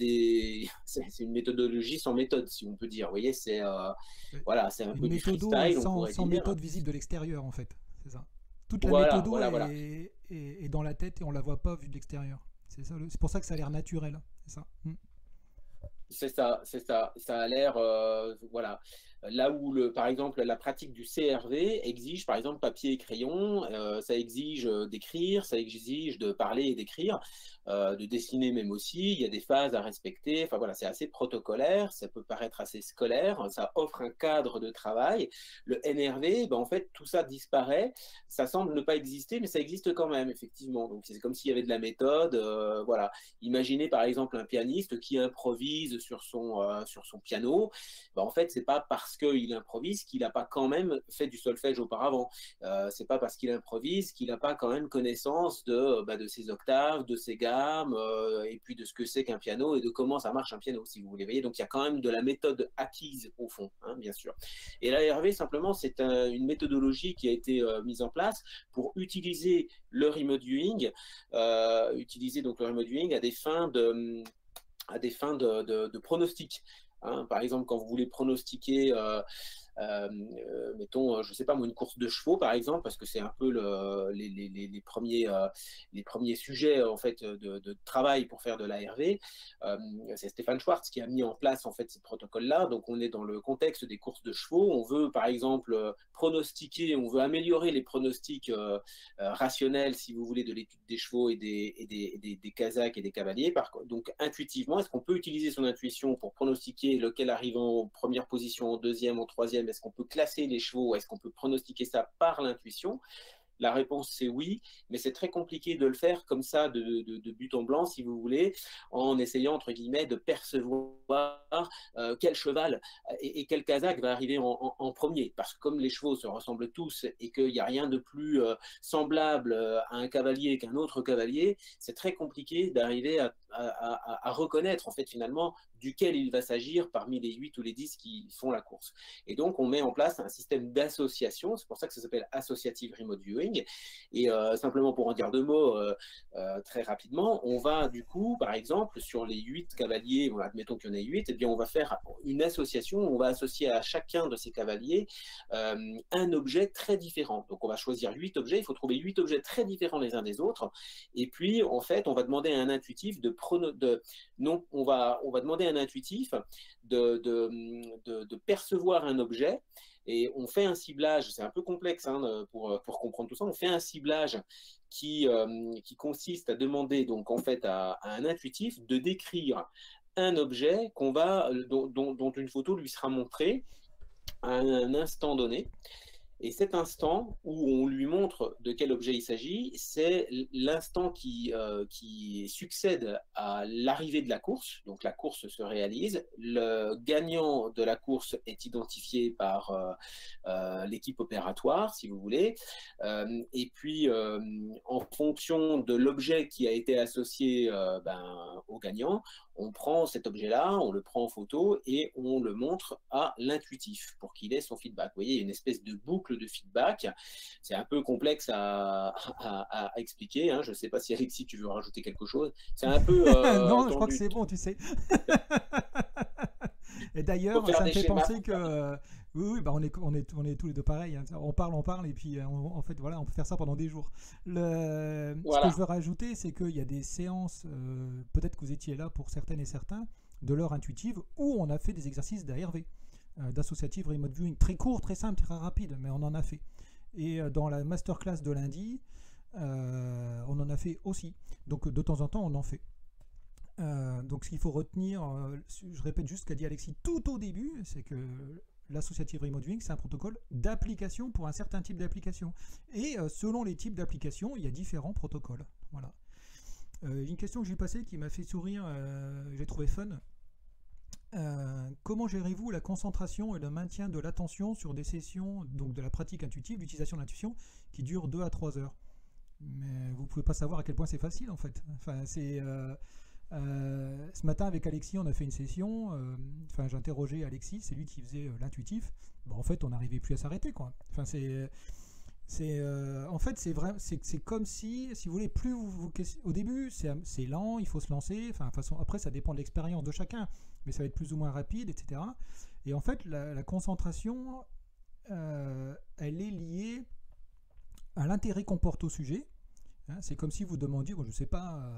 c'est une méthodologie sans méthode, si on peut dire. Vous voyez, c'est voilà, c'est un peu du freestyle, sans méthode visible de l'extérieur, en fait. C'est ça. Toute la méthode est dans la tête et on la voit pas vue de l'extérieur. C'est ça. C'est pour ça que ça a l'air naturel. C'est ça. C'est ça. Ça a l'air, voilà. Là où, par exemple, la pratique du CRV exige, par exemple, papier et crayon, ça exige d'écrire, ça exige de parler et d'écrire, de dessiner même aussi. Il y a des phases à respecter. Enfin voilà, c'est assez protocolaire, ça peut paraître assez scolaire, ça offre un cadre de travail. Le NRV, en fait, tout ça disparaît. Ça semble ne pas exister, mais ça existe quand même, effectivement. Donc c'est comme s'il y avait de la méthode. Voilà. Imaginez par exemple un pianiste qui improvise sur son piano. En fait, c'est pas parce qu'il improvise qu'il n'a pas quand même fait du solfège auparavant. C'est pas parce qu'il improvise qu'il n'a pas quand même connaissance de ses octaves, de ses gammes, et puis de ce que c'est qu'un piano et de comment ça marche un piano, si vous voulez. Voyez, donc il y a quand même de la méthode acquise au fond, hein, bien sûr. Et l'ARV, simplement, c'est une méthodologie qui a été mise en place pour utiliser le remote viewing, à des fins de pronostic. Hein. Par exemple, quand vous voulez pronostiquer, mettons, je ne sais pas moi, une course de chevaux, par exemple, parce que c'est un peu les premiers sujets en fait, de travail pour faire de l'ARV. C'est Stéphane Schwartz qui a mis en place en fait ces protocoles-là. Donc, on est dans le contexte des courses de chevaux. On veut, par exemple, pronostiquer, on veut améliorer les pronostics rationnels, si vous voulez, de l'étude des chevaux et des Kazakhs et des cavaliers. Donc, intuitivement, est-ce qu'on peut utiliser son intuition pour pronostiquer lequel arrive en première position, en deuxième, en troisième? Est-ce qu'on peut classer les chevaux? Est-ce qu'on peut pronostiquer ça par l'intuition? La réponse, c'est oui, mais c'est très compliqué de le faire comme ça, de but en blanc, si vous voulez, en essayant, entre guillemets, de percevoir quel cheval et quel Kazakh va arriver en premier. Parce que comme les chevaux se ressemblent tous et qu'il n'y a rien de plus semblable à un cavalier qu'un autre cavalier, c'est très compliqué d'arriver à reconnaître, en fait, finalement, duquel il va s'agir parmi les 8 ou les 10 qui font la course. Et donc, on met en place un système d'association, c'est pour ça que ça s'appelle Associative Remote Viewing, et simplement pour en dire 2 mots très rapidement, on va du coup, par exemple, sur les 8 cavaliers, admettons qu'il y en ait 8, eh bien, on va faire une association, on va associer à chacun de ces cavaliers un objet très différent. Donc, on va choisir 8 objets, il faut trouver 8 objets très différents les uns des autres, et puis, en fait, on va demander à un intuitif on va demander à un intuitif de percevoir un objet, et on fait un ciblage, c'est un peu complexe hein, pour comprendre tout ça, on fait un ciblage qui consiste à demander donc en fait à un intuitif de décrire un objet dont une photo lui sera montrée à un instant donné. Et cet instant où on lui montre de quel objet il s'agit, c'est l'instant qui succède à l'arrivée de la course. Donc la course se réalise. Le gagnant de la course est identifié par l'équipe opératoire, si vous voulez. Et puis, en fonction de l'objet qui a été associé au gagnant, on prend cet objet-là, on le prend en photo et on le montre à l'intuitif pour qu'il ait son feedback. Vous voyez, il y a une espèce de boucle de feedback. C'est un peu complexe à expliquer. Hein. Je ne sais pas si Alexis, tu veux rajouter quelque chose. C'est un peu... non, je crois que c'est bon, tu sais. Et d'ailleurs, ça me fait penser Oui, oui, bah on est tous les deux pareils, hein. On parle, et puis en fait, voilà, on peut faire ça pendant des jours. Ce que je Voilà. veux rajouter, c'est qu'il y a des séances, peut-être que vous étiez là pour certaines et certains, de l'heure intuitive, où on a fait des exercices d'ARV, d'associative remote viewing, très court, très simple, très rapide, mais on en a fait. Et dans la masterclass de lundi, on en a fait aussi. Donc de temps en temps, on en fait. Donc ce qu'il faut retenir, je répète juste ce qu'a dit Alexis tout au début, c'est que l'associative remote viewing, c'est un protocole d'application pour un certain type d'application. Et selon les types d'applications, il y a différents protocoles. Voilà. Une question que j'ai passée qui m'a fait sourire, j'ai trouvé fun. Comment gérez-vous la concentration et le maintien de l'attention sur des sessions, donc de la pratique intuitive, l'utilisation de l'intuition, qui durent 2 à 3 heures? Mais vous ne pouvez pas savoir à quel point c'est facile en fait. Enfin, ce matin avec Alexis, on a fait une session. Enfin, j'interrogeais Alexis, c'est lui qui faisait l'intuitif. Bon, en fait, on n'arrivait plus à s'arrêter, quoi. Enfin, en fait, c'est vrai, c'est comme si vous voulez, plus au début, c'est lent, il faut se lancer. Enfin, de toute façon, après, ça dépend de l'expérience de chacun, mais ça va être plus ou moins rapide, etc. Et en fait, la concentration, elle est liée à l'intérêt qu'on porte au sujet. Hein, c'est comme si vous demandiez, bon, je ne sais pas,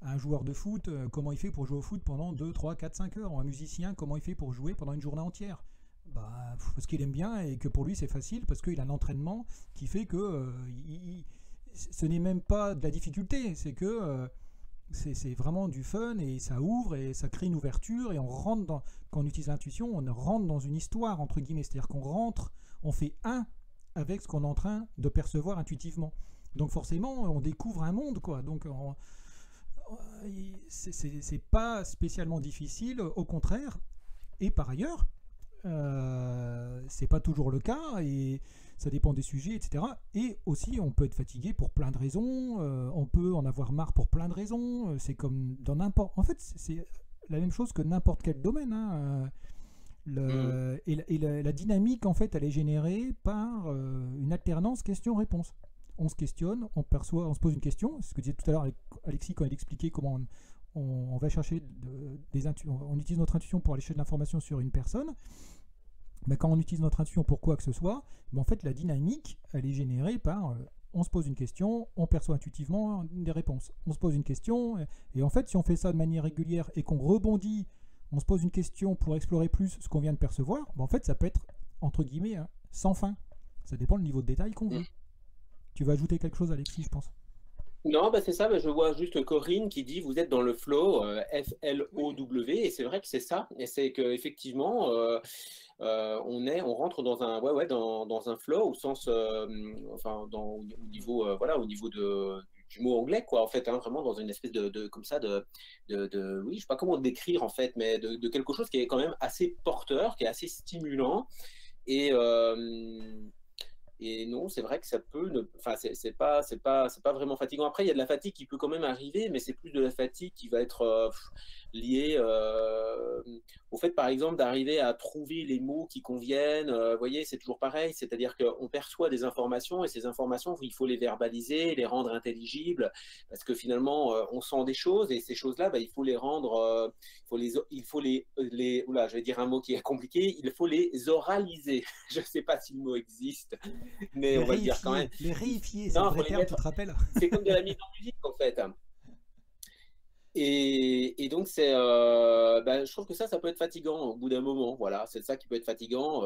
à un joueur de foot, comment il fait pour jouer au foot pendant 2, 3, 4, 5 heures, ou un musicien, comment il fait pour jouer pendant une journée entière. Bah, parce qu'il aime bien et que pour lui c'est facile, parce qu'il a un entraînement qui fait que ce n'est même pas de la difficulté, c'est que c'est vraiment du fun, et ça ouvre et ça crée une ouverture, et quand on utilise l'intuition, on rentre dans une histoire, entre guillemets, c'est-à-dire qu'on rentre, on fait un avec ce qu'on est en train de percevoir intuitivement. Donc forcément, on découvre un monde, quoi. Donc c'est pas spécialement difficile, au contraire. Et par ailleurs, c'est pas toujours le cas, et ça dépend des sujets, etc. Et aussi, on peut être fatigué pour plein de raisons, on peut en avoir marre pour plein de raisons. C'est comme dans n'importe. En fait, c'est la même chose que n'importe quel domaine, hein. La dynamique, en fait, elle est générée par une alternance question-réponse. On se questionne, on se pose une question. C'est ce que disait tout à l'heure Alexis quand il expliquait comment on va chercher on utilise notre intuition pour aller chercher de l'information sur une personne. Mais quand on utilise notre intuition pour quoi que ce soit, en fait, la dynamique, elle est générée par on se pose une question, on perçoit intuitivement des réponses. On se pose une question, et en fait, si on fait ça de manière régulière et qu'on rebondit, on se pose une question pour explorer plus ce qu'on vient de percevoir, en fait, ça peut être, entre guillemets, sans fin. Ça dépend du niveau de détail qu'on veut. Tu vas ajouter quelque chose, Alexis, je pense. Non, bah c'est ça, bah je vois juste Corinne qui dit vous êtes dans le flow, Oui. F-L-O-W, et c'est vrai que c'est ça, et c'est qu'effectivement, on rentre dans un, dans un flow au sens, enfin, au niveau, voilà, au niveau du mot anglais, quoi, en fait, hein, vraiment dans une espèce comme ça, oui, je sais pas comment le décrire, en fait, mais de quelque chose qui est quand même assez porteur, qui est assez stimulant, et, et non, c'est vrai que ça peut enfin, c'est pas vraiment fatigant. Après, il y a de la fatigue qui peut quand même arriver, mais c'est plus de la fatigue qui va être liée au fait, par exemple, d'arriver à trouver les mots qui conviennent. Vous voyez, c'est toujours pareil, c'est-à-dire qu'on perçoit des informations, et ces informations, il faut les verbaliser, les rendre intelligibles, parce que finalement, on sent des choses, et ces choses-là, bah, il faut les rendre, il faut oula, je vais dire un mot qui est compliqué, il faut les oraliser. Je ne sais pas si le mot existe, mais on va le dire quand même. Les réifier, c'est le Non, vrai faut les terme, tu mettre. te rappelles? C'est comme de la mise en musique, en fait. Et donc, bah, je trouve que ça peut être fatigant au bout d'un moment. Voilà, c'est ça qui peut être fatigant.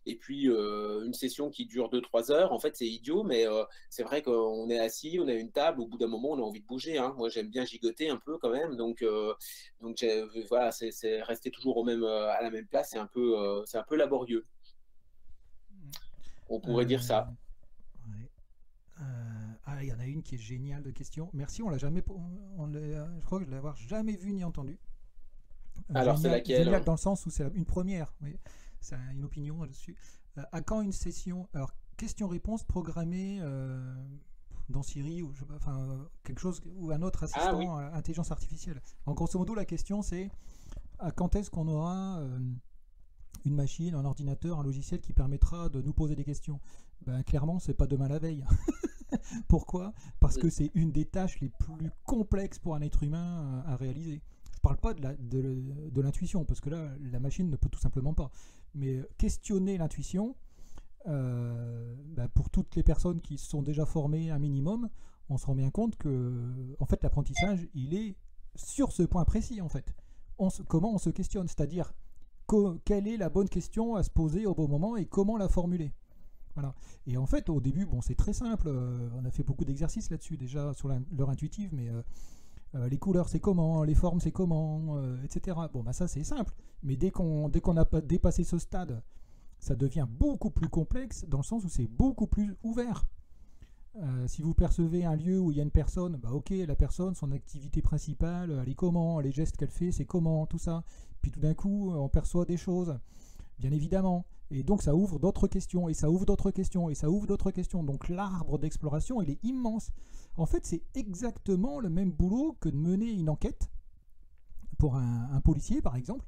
Et puis, une session qui dure 2-3 heures, en fait, c'est idiot, mais c'est vrai qu'on est assis, on a une table, au bout d'un moment, on a envie de bouger, hein. Moi, j'aime bien gigoter un peu quand même. Donc voilà, c'est rester toujours à la même place, c'est un peu laborieux. On pourrait dire ça. Ouais. Il y en a une qui est géniale de question. Merci, on l'a jamais, je crois que je ne l'avoir jamais vu ni entendu. Alors, c'est laquelle? Génial dans le sens où c'est une première. Oui. C'est une opinion là-dessus. À quand une session? Alors, question-réponse programmée dans Siri, ou enfin, quelque chose, ou un autre Ah oui. assistant intelligence artificielle. En grosso modo, la question c'est à quand est-ce qu'on aura une machine, un ordinateur, un logiciel qui permettra de nous poser des questions? Ben, clairement, c'est pas demain la veille. Pourquoi? Parce que c'est une des tâches les plus complexes pour un être humain à réaliser. Je parle pas de l'intuition, parce que là, la machine ne peut tout simplement pas. Mais questionner l'intuition, pour toutes les personnes qui se sont déjà formées un minimum, on se rend bien compte que en fait, l'apprentissage, il est sur ce point précis. En fait. Comment on se questionne, c'est-à-dire quelle est la bonne question à se poser au bon moment et comment la formuler. Voilà. Et en fait, au début, bon, c'est très simple. On a fait beaucoup d'exercices là-dessus déjà sur l'heure intuitive, mais les couleurs, c'est comment, les formes, c'est comment, etc. Bon, ça, c'est simple. Mais dès qu'on a dépassé ce stade, ça devient beaucoup plus complexe dans le sens où c'est beaucoup plus ouvert. Si vous percevez un lieu où il y a une personne, ok, la personne, son activité principale, elle est comment, les gestes qu'elle fait, c'est comment, tout ça. Puis tout d'un coup, on perçoit des choses, bien évidemment. Et donc ça ouvre d'autres questions, et ça ouvre d'autres questions, et ça ouvre d'autres questions. Donc l'arbre d'exploration, il est immense. En fait, c'est exactement le même boulot que de mener une enquête pour un policier, par exemple,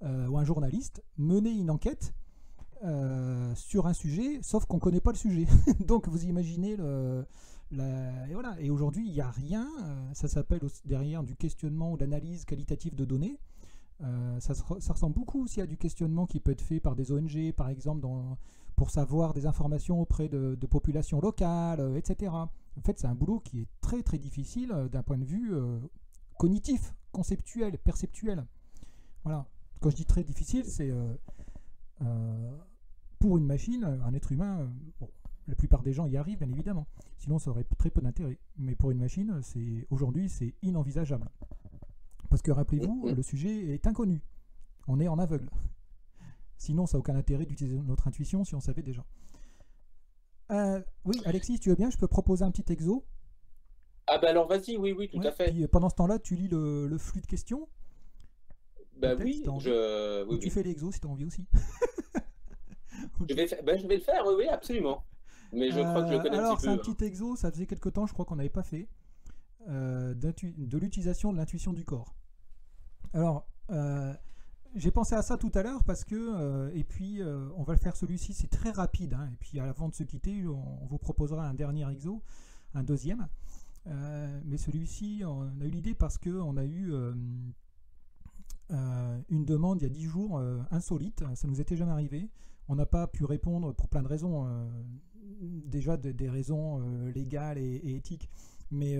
ou un journaliste, mener une enquête sur un sujet, sauf qu'on ne connaît pas le sujet. Donc vous imaginez et voilà. Et aujourd'hui, il n'y a rien. Ça s'appelle derrière du questionnement ou d'analyse qualitative de données. Ça ressemble beaucoup aussi à du questionnement qui peut être fait par des ONG, par exemple, pour savoir des informations auprès de populations locales, etc. En fait, c'est un boulot qui est très très difficile d'un point de vue cognitif, conceptuel, perceptuel. Voilà. Quand je dis très difficile, c'est pour une machine, un être humain, bon, la plupart des gens y arrivent, bien évidemment. Sinon, ça aurait très peu d'intérêt. Mais pour une machine, aujourd'hui, c'est inenvisageable. Parce que, rappelez-vous, le sujet est inconnu. On est en aveugle. Sinon, ça n'a aucun intérêt d'utiliser notre intuition si on savait déjà. Oui, Alexis, si tu veux bien, je peux proposer un petit exo. Ah alors vas-y, oui, tout à fait. Puis pendant ce temps-là, tu lis le flux de questions. Oui, Ou tu fais l'exo si tu as envie aussi. Je vais le faire, oui, absolument. Mais je crois que je connais un petit peu. Alors, c'est un petit exo, ça faisait quelque temps, je crois qu'on n'avait pas fait, de l'utilisation de l'intuition du corps. Alors, j'ai pensé à ça tout à l'heure parce que, et puis on va le faire celui-ci, c'est très rapide, hein, et puis avant de se quitter, on vous proposera un dernier exo, un deuxième. Mais celui-ci, on a eu l'idée parce qu'on a eu une demande il y a 10 jours insolite, ça nous était jamais arrivé. On n'a pas pu répondre pour plein de raisons, déjà des raisons légales et éthiques, mais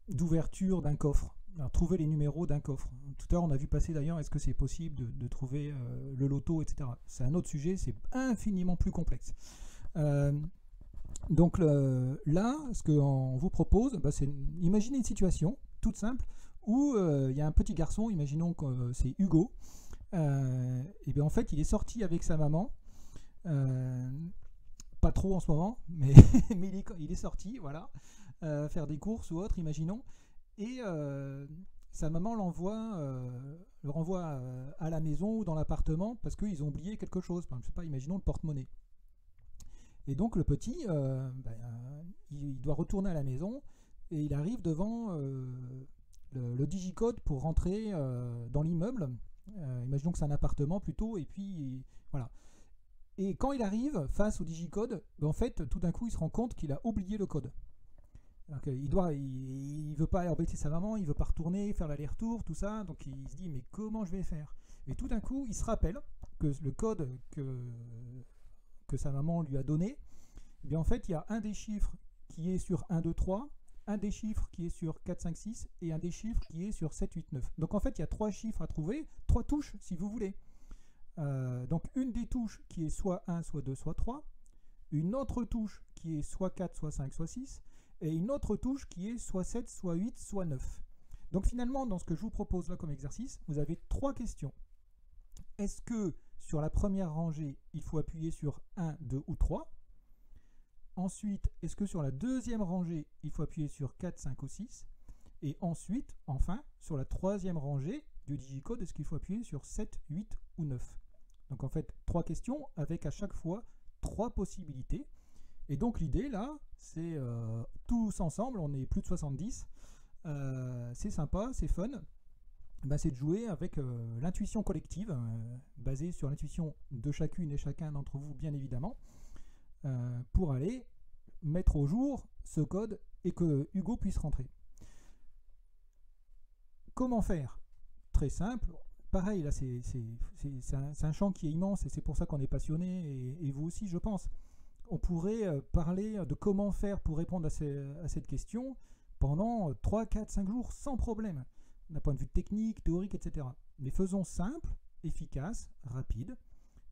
d'ouverture d'un coffre. Alors, trouver les numéros d'un coffre. Tout à l'heure, on a vu passer d'ailleurs, est-ce que c'est possible de trouver le loto, etc. C'est un autre sujet, c'est infiniment plus complexe. Donc là, ce qu'on vous propose, c'est imaginez une situation toute simple où il y a un petit garçon, imaginons que c'est Hugo, et bien en fait il est sorti avec sa maman, pas trop en ce moment, mais il est sorti, voilà, faire des courses ou autre, imaginons, et sa maman le renvoie à la maison ou dans l'appartement parce qu'ils ont oublié quelque chose, je sais pas, imaginons le porte-monnaie. Et donc le petit, il doit retourner à la maison et il arrive devant le digicode pour rentrer dans l'immeuble. Imaginons que c'est un appartement plutôt, et puis voilà. Et quand il arrive face au digicode, en fait, tout d'un coup, il se rend compte qu'il a oublié le code. Donc, il veut pas embêter sa maman, il veut pas retourner, faire l'aller-retour, tout ça. Donc il se dit, mais comment je vais faire? Et tout d'un coup, il se rappelle que le code que sa maman lui a donné, eh bien en fait, il y a un des chiffres qui est sur 1, 2, 3, un des chiffres qui est sur 4, 5, 6 et un des chiffres qui est sur 7, 8, 9. Donc en fait, il y a 3 chiffres à trouver, 3 touches si vous voulez. Donc une des touches qui est soit 1, soit 2, soit 3, une autre touche qui est soit 4, soit 5, soit 6, et une autre touche qui est soit 7, soit 8, soit 9. Donc finalement, dans ce que je vous propose là comme exercice, vous avez 3 questions. Est-ce que sur la première rangée, il faut appuyer sur 1, 2 ou 3? Ensuite, est-ce que sur la deuxième rangée, il faut appuyer sur 4, 5 ou 6? Et ensuite, enfin, sur la troisième rangée du digicode, est-ce qu'il faut appuyer sur 7, 8 ou 9? Donc en fait, 3 questions avec à chaque fois 3 possibilités. Et donc l'idée là, c'est tous ensemble, on est plus de 70, c'est sympa, c'est fun. C'est de jouer avec l'intuition collective, basée sur l'intuition de chacune et chacun d'entre vous, bien évidemment, pour aller mettre au jour ce code et que Hugo puisse rentrer. Comment faire? Très simple, pareil, là, c'est un champ qui est immense et c'est pour ça qu'on est passionné, et vous aussi, je pense. On pourrait parler de comment faire pour répondre à cette question pendant 3, 4, 5 jours sans problème, d'un point de vue technique, théorique, etc. Mais faisons simple, efficace, rapide,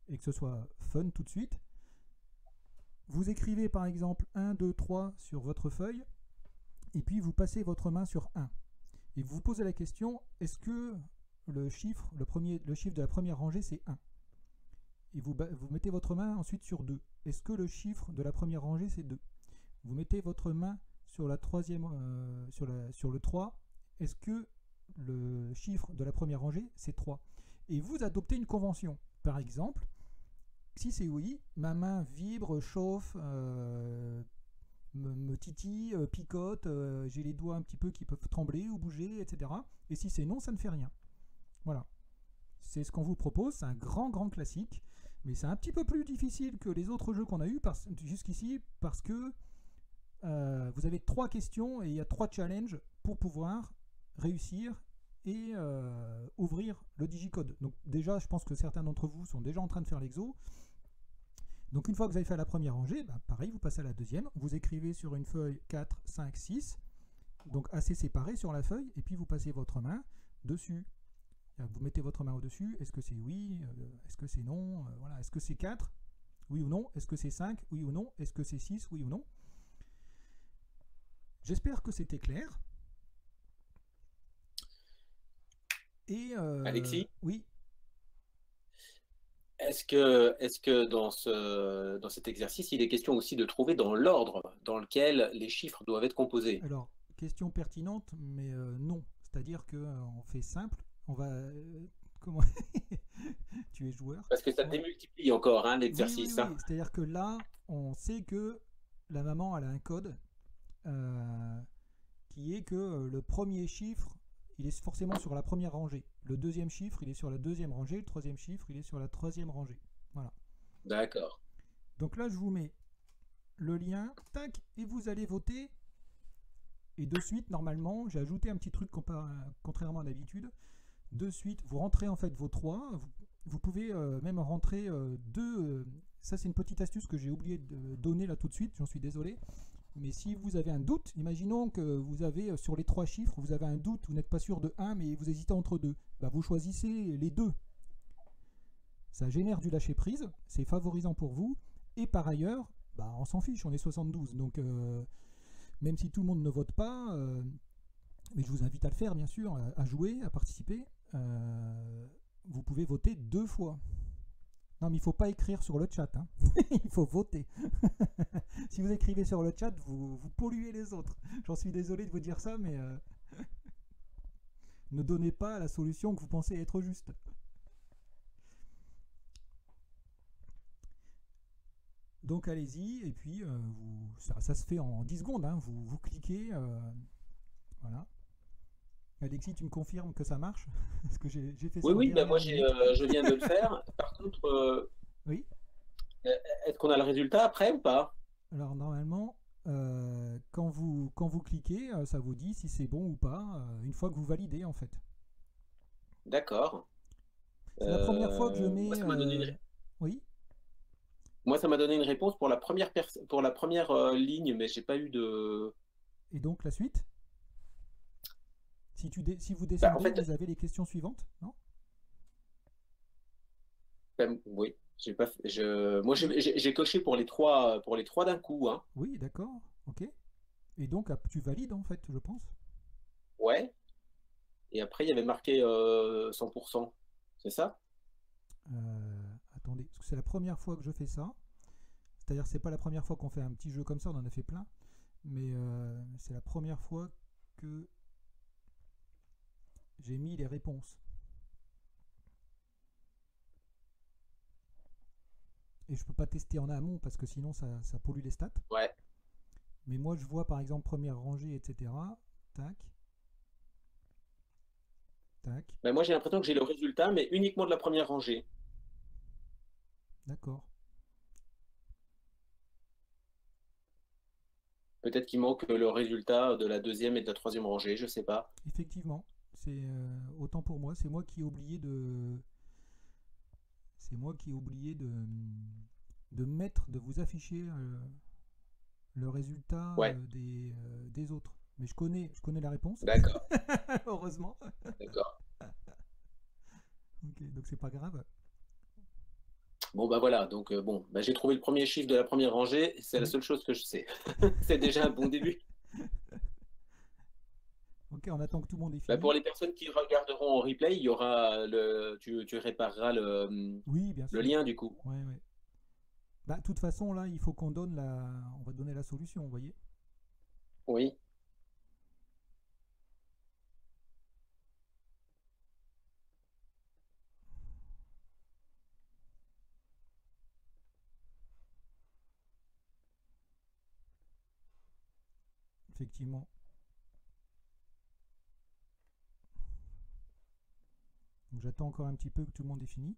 et que ce soit fun tout de suite. Vous écrivez par exemple 1, 2, 3 sur votre feuille, et puis vous passez votre main sur 1. Et vous vous posez la question, est-ce que le chiffre de la première rangée, c'est 1? Et vous mettez votre main ensuite sur 2. Est-ce que le chiffre de la première rangée, c'est 2? Vous mettez votre main sur la troisième, sur le 3. Est-ce que le chiffre de la première rangée, c'est 3? Et vous adoptez une convention. Par exemple, si c'est oui, ma main vibre, chauffe, me titille, picote, j'ai les doigts un petit peu qui peuvent trembler ou bouger, etc. Et si c'est non, ça ne fait rien. Voilà. C'est ce qu'on vous propose, c'est un grand classique, mais c'est un petit peu plus difficile que les autres jeux qu'on a eu jusqu'ici, parce que vous avez 3 questions et il y a 3 challenges pour pouvoir réussir et ouvrir le digicode. Donc déjà, je pense que certains d'entre vous sont déjà en train de faire l'exo. Donc une fois que vous avez fait la première rangée, pareil, vous passez à la deuxième, vous écrivez sur une feuille 4, 5, 6, donc assez séparé sur la feuille, et puis vous passez votre main dessus. Vous mettez votre main au-dessus, est-ce que c'est oui, est-ce que c'est non, voilà. Est-ce que c'est 4, oui ou non, est-ce que c'est 5, oui ou non, est-ce que c'est 6, oui ou non. J'espère que c'était clair. Et Alexis, oui. est-ce que dans cet exercice, il est question aussi de trouver dans l'ordre dans lequel les chiffres doivent être composés? Alors, question pertinente, mais non. C'est-à-dire qu'on fait simple, on va... comment tu es joueur? Parce que ça démultiplie encore hein, Oui, oui, l'exercice. Hein. oui. C'est-à-dire que là, on sait que la maman, elle a un code qui est que le premier chiffre, il est forcément sur la première rangée. Le deuxième chiffre, il est sur la deuxième rangée. Le troisième chiffre, il est sur la troisième rangée. Voilà. D'accord. Donc là, je vous mets le lien, tac, et vous allez voter. Et de suite, normalement, j'ai ajouté un petit truc contrairement à d'habitude. De suite, vous rentrez en fait vos 3. Vous pouvez même rentrer 2. Ça, c'est une petite astuce que j'ai oublié de donner là tout de suite. J'en suis désolé. Mais si vous avez un doute, imaginons que vous avez sur les 3 chiffres, vous avez un doute, vous n'êtes pas sûr de 1, mais vous hésitez entre 2. Vous choisissez les 2. Ça génère du lâcher prise, c'est favorisant pour vous. Et par ailleurs, on s'en fiche, on est 72. Donc, même si tout le monde ne vote pas, mais je vous invite à le faire, bien sûr, à jouer, à participer, vous pouvez voter 2 fois. Non, mais il ne faut pas écrire sur le chat. Hein. Il faut voter. Si vous écrivez sur le chat, vous polluez les autres. J'en suis désolé de vous dire ça, mais ne donnez pas la solution que vous pensez être juste. Donc allez-y, et puis ça se fait en 10 secondes. Hein. Vous cliquez. Voilà. Alexis, tu me confirmes que ça marche? Parce que j'ai fait ça Oui, en oui, dernière moi minute. je viens de le faire. Par contre, Oui. est-ce qu'on a le résultat après ou pas? Alors normalement, quand vous cliquez, ça vous dit si c'est bon ou pas, une fois que vous validez en fait. D'accord. C'est la première fois que je Moi, mets... ça m'a donné une... Oui. Moi, ça m'a donné une réponse pour la première, pour la première ligne, mais j'ai pas eu de... Et donc la suite? Si vous En descendez, fait, vous avez les questions suivantes, non? oui, j'ai pas, moi j'ai coché pour les trois d'un coup, hein. Oui, d'accord, ok. Et donc tu valides en fait, je pense. Ouais. Et après, il y avait marqué 100%. C'est ça? Attendez, parce que c'est la première fois que je fais ça. C'est-à-dire c'est pas la première fois qu'on fait un petit jeu comme ça, on en a fait plein. Mais c'est la première fois que j'ai mis les réponses. Et je peux pas tester en amont parce que sinon ça pollue les stats. Ouais. Mais moi je vois par exemple première rangée, etc. Tac. Tac. Ben, moi, j'ai l'impression que j'ai le résultat, mais uniquement de la première rangée. D'accord. Peut-être qu'il manque le résultat de la deuxième et de la troisième rangée, je sais pas. Effectivement, c'est autant pour moi. C'est moi qui ai oublié de. C'est moi qui ai oublié de vous afficher le résultat Ouais, des autres. Mais je connais la réponse, d'accord, heureusement. d'accord. Ok, donc c'est pas grave. Bon, bah voilà, donc bon, bah, j'ai trouvé le premier chiffre de la première rangée, c'est la Oui. seule chose que je sais. C'est déjà un bon début. Ok, on attend que tout le monde ait Bah, pour fini. les personnes qui regarderont en replay, il y aura tu répareras Oui, bien le sûr. lien du coup. Ouais, ouais. Bah, de toute façon, là, il faut qu'on donne on va donner la solution, vous voyez. Oui. Effectivement. Donc j'attends encore un petit peu que tout le monde ait fini.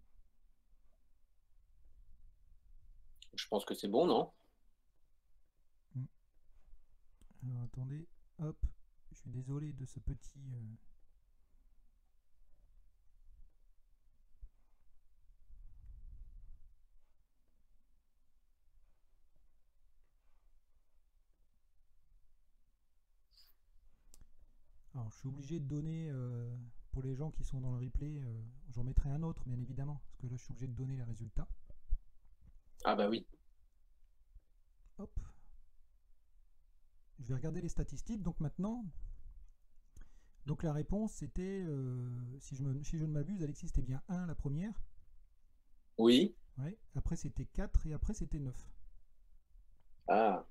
Je pense que c'est bon, non? Hmm. Alors attendez, hop, je suis désolé de ce petit. Alors je suis obligé de donner, pour les gens qui sont dans le replay, j'en mettrai un autre bien évidemment, parce que là je suis obligé de donner les résultats. Ah bah oui. Hop, je vais regarder les statistiques. Donc maintenant, donc la réponse c'était, si je ne m'abuse, Alexis, c'était bien 1 la première. Oui. Ouais. Après c'était 4 et après c'était 9. Ah,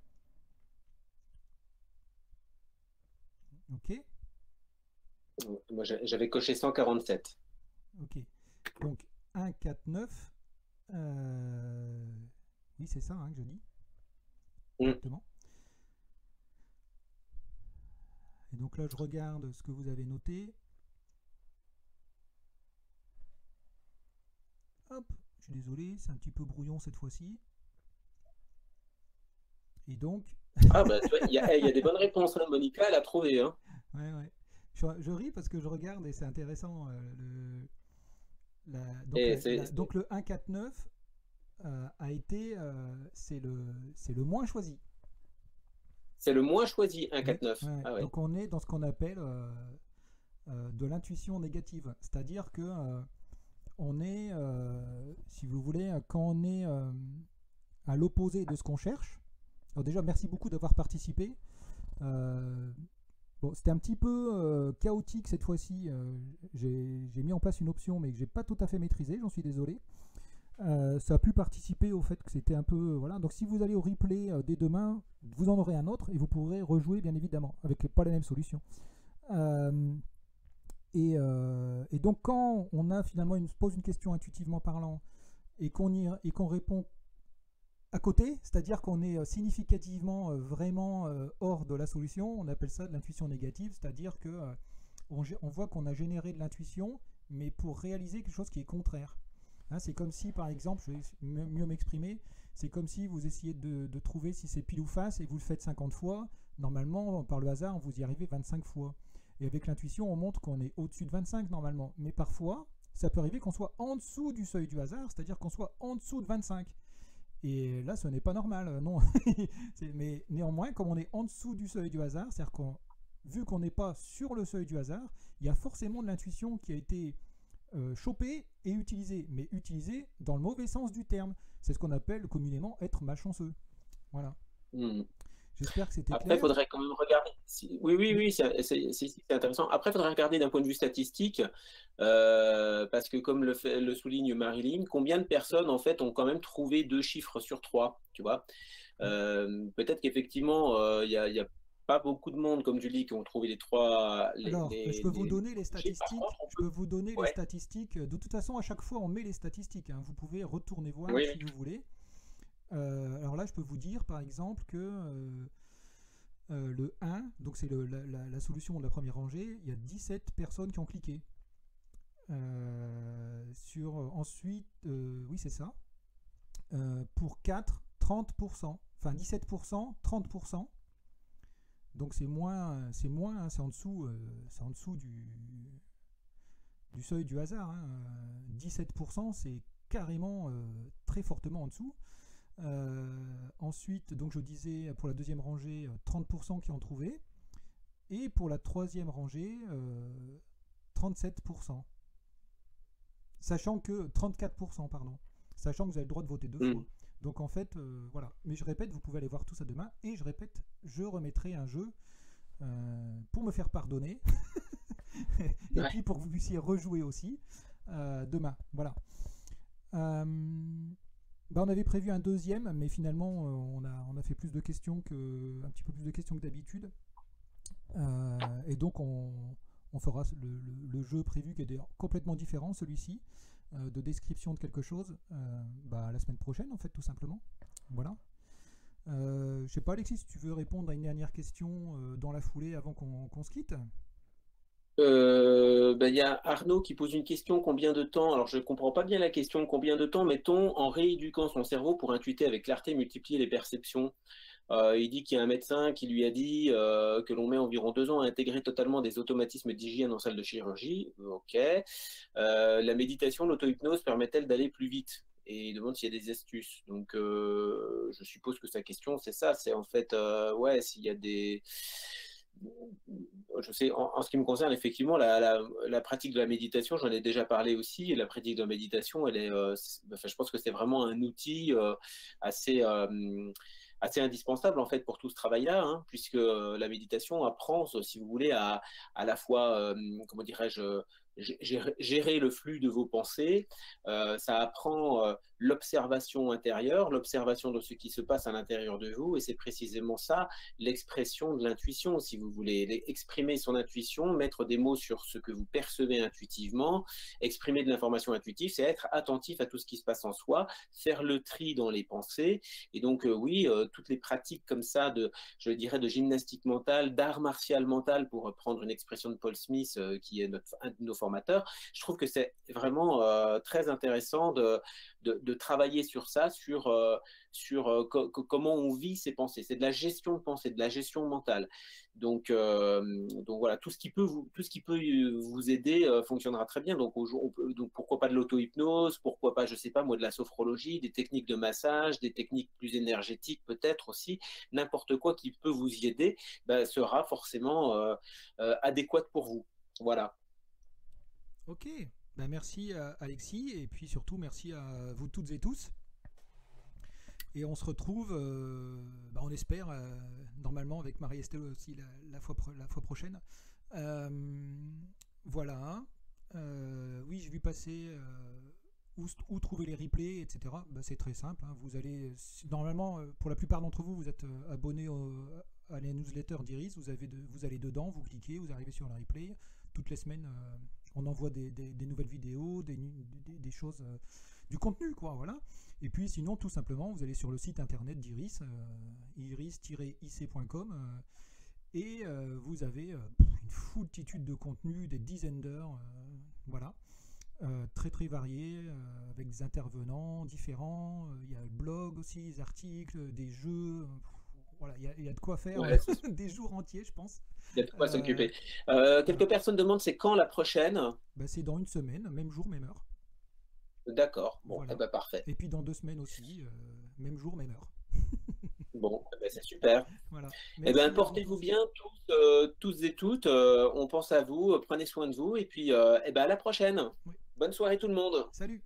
Ok. moi j'avais coché 147. Ok. Donc 1, 4, 9. Oui, c'est ça hein, que je dis. Hmm. Exactement. Et donc là, je regarde ce que vous avez noté. Hop, je suis désolé, c'est un petit peu brouillon cette fois-ci. Et donc, Ah bah tu vois, il y a des bonnes réponses, hein. Monica, elle a trouvé, hein. ouais, ouais. Je ris parce que je regarde et c'est intéressant. Et Donc le 149 a été, c'est le moins choisi. c'est le moins choisi, Oui, 149. ouais. Ah ouais. Donc on est dans ce qu'on appelle de l'intuition négative. C'est-à-dire que on est, si vous voulez, quand on est à l'opposé de ce qu'on cherche. Alors déjà, merci beaucoup d'avoir participé. Euh, bon, c'était un petit peu chaotique cette fois-ci. J'ai mis en place une option, mais que j'ai pas tout à fait maîtrisée. J'en suis désolé. Ça a pu participer au fait que c'était un peu voilà. Donc si vous allez au replay dès demain, vous en aurez un autre et vous pourrez rejouer bien évidemment avec pas les mêmes solutions. Euh, et donc quand on a finalement se pose une question intuitivement parlant et qu'on répond à côté, c'est-à-dire qu'on est significativement vraiment hors de la solution, on appelle ça de l'intuition négative, c'est-à-dire que on voit qu'on a généré de l'intuition, mais pour réaliser quelque chose qui est contraire. Hein, c'est comme si, par exemple, je vais mieux m'exprimer, c'est comme si vous essayez de trouver si c'est pile ou face et vous le faites 50 fois. Normalement, par le hasard, vous y arrivez 25 fois. Et avec l'intuition, on montre qu'on est au-dessus de 25 normalement. Mais parfois, ça peut arriver qu'on soit en dessous du seuil du hasard, c'est-à-dire qu'on soit en dessous de 25. Et là, ce n'est pas normal, non. Mais néanmoins, comme on est en dessous du seuil du hasard, c'est-à-dire qu'on, vu qu'on n'est pas sur le seuil du hasard, il y a forcément de l'intuition qui a été chopée et utilisée, mais utilisée dans le mauvais sens du terme. C'est ce qu'on appelle communément être malchanceux. Voilà. Hmm. J'espère que c'était Après, il clair. faudrait quand même regarder. Oui, oui, Oui. oui, c'est intéressant. Après, il faudrait regarder d'un point de vue statistique, parce que comme le souligne Marilyn, combien de personnes, en fait, ont quand même trouvé 2 chiffres sur 3, tu vois? Mm. Peut-être qu'effectivement, il y a pas beaucoup de monde, comme tu dis, qui ont trouvé les trois, Alors, je peux vous donner les chiffres. Par contre, statistiques. on Je peut. peux vous donner les Ouais, statistiques. De toute façon, à chaque fois, on met les statistiques. Hein. Vous pouvez retourner voir oui, si vous voulez. Alors là, je peux vous dire, par exemple, que le 1, donc c'est la solution de la première rangée, il y a 17 personnes qui ont cliqué. Ensuite, oui, c'est ça. Pour 4, 30%. Enfin, 17%, 30%. Donc c'est moins, hein, c'est en dessous du seuil du hasard. Hein. 17%, c'est carrément très fortement en dessous. Ensuite, donc je disais, pour la deuxième rangée, 30% qui ont trouvé. Et pour la troisième rangée, 37%. Sachant que 34%, pardon. Sachant que vous avez le droit de voter 2 fois. Donc en fait, voilà. Mais je répète, vous pouvez aller voir tout ça demain. Et je répète, je remettrai un jeu pour me faire pardonner. Et puis pour que vous puissiez rejouer aussi demain. Voilà. On avait prévu un deuxième, mais finalement on a fait plus de questions un petit peu plus de questions que d'habitude. Et donc on fera le jeu prévu qui est complètement différent, celui-ci, de description de quelque chose, la semaine prochaine en fait, tout simplement. Voilà. Je sais pas, Alexis, si tu veux répondre à une dernière question dans la foulée avant qu'on se quitte. Y a Arnaud qui pose une question, combien de temps, alors je ne comprends pas bien la question, combien de temps met-on en rééduquant son cerveau pour intuiter avec clarté, multiplier les perceptions? Il dit qu'il y a un médecin qui lui a dit que l'on met environ 2 ans à intégrer totalement des automatismes d'hygiène en salle de chirurgie. Ok. La méditation, l'auto-hypnose permet-elle d'aller plus vite? Et il demande s'il y a des astuces. Donc, je suppose que sa question, c'est ça. C'est en fait, s'il y a des... Je sais, en ce qui me concerne, effectivement, la pratique de la méditation, j'en ai déjà parlé aussi. Et la pratique de la méditation, elle est, je pense que c'est vraiment un outil assez indispensable en fait pour tout ce travail-là, hein, puisque la méditation apprend, si vous voulez, à la fois, comment dirais-je, gérer le flux de vos pensées. Ça apprend l'observation intérieure, l'observation de ce qui se passe à l'intérieur de vous, et c'est précisément ça, l'expression de l'intuition, si vous voulez. Exprimer son intuition, mettre des mots sur ce que vous percevez intuitivement, exprimer de l'information intuitive, c'est être attentif à tout ce qui se passe en soi, faire le tri dans les pensées. Et donc, oui, toutes les pratiques comme ça, je dirais, de gymnastique mentale, d'art martial mental, pour reprendre une expression de Paul Smith, qui est un de nos formateurs, je trouve que c'est vraiment très intéressant de travailler sur ça, sur comment on vit ses pensées. C'est de la gestion de pensée, de la gestion mentale. Donc voilà, tout ce qui peut vous aider fonctionnera très bien. Donc pourquoi pas de l'auto-hypnose, pourquoi pas, je sais pas moi, de la sophrologie, des techniques de massage, des techniques plus énergétiques peut-être aussi. N'importe quoi qui peut vous y aider sera forcément adéquat pour vous. Voilà. Ok, merci Alexis, et puis surtout merci à vous toutes et tous. Et on se retrouve, on espère, normalement avec Marie-Estelle aussi la fois prochaine. Voilà. Oui, j'ai vu passer où trouver les replays, etc. C'est très simple. Hein. Vous allez, normalement, pour la plupart d'entre vous, vous êtes abonnés à la newsletter d'Iris. Vous allez dedans, vous cliquez, vous arrivez sur le replay. Toutes les semaines, on envoie des nouvelles vidéos, des choses, du contenu, quoi, voilà. Et puis sinon, tout simplement, vous allez sur le site internet d'Iris, iris-ic.com, et vous avez une foultitude de contenus, des dizaines d'heures, voilà, très très variés, avec des intervenants différents. Il y a le blog aussi, des articles, des jeux. Voilà, il y a de quoi faire des jours entiers, je pense. Il y a de quoi s'occuper. Quelques personnes demandent c'est quand la prochaine? C'est dans une semaine, même jour, même heure. D'accord, bon, voilà. Parfait. Et puis dans 2 semaines aussi, même jour, même heure. Bon, c'est super. Voilà. Portez-vous bien tous et toutes. On pense à vous, prenez soin de vous, et puis à la prochaine. Oui. Bonne soirée tout le monde. Salut.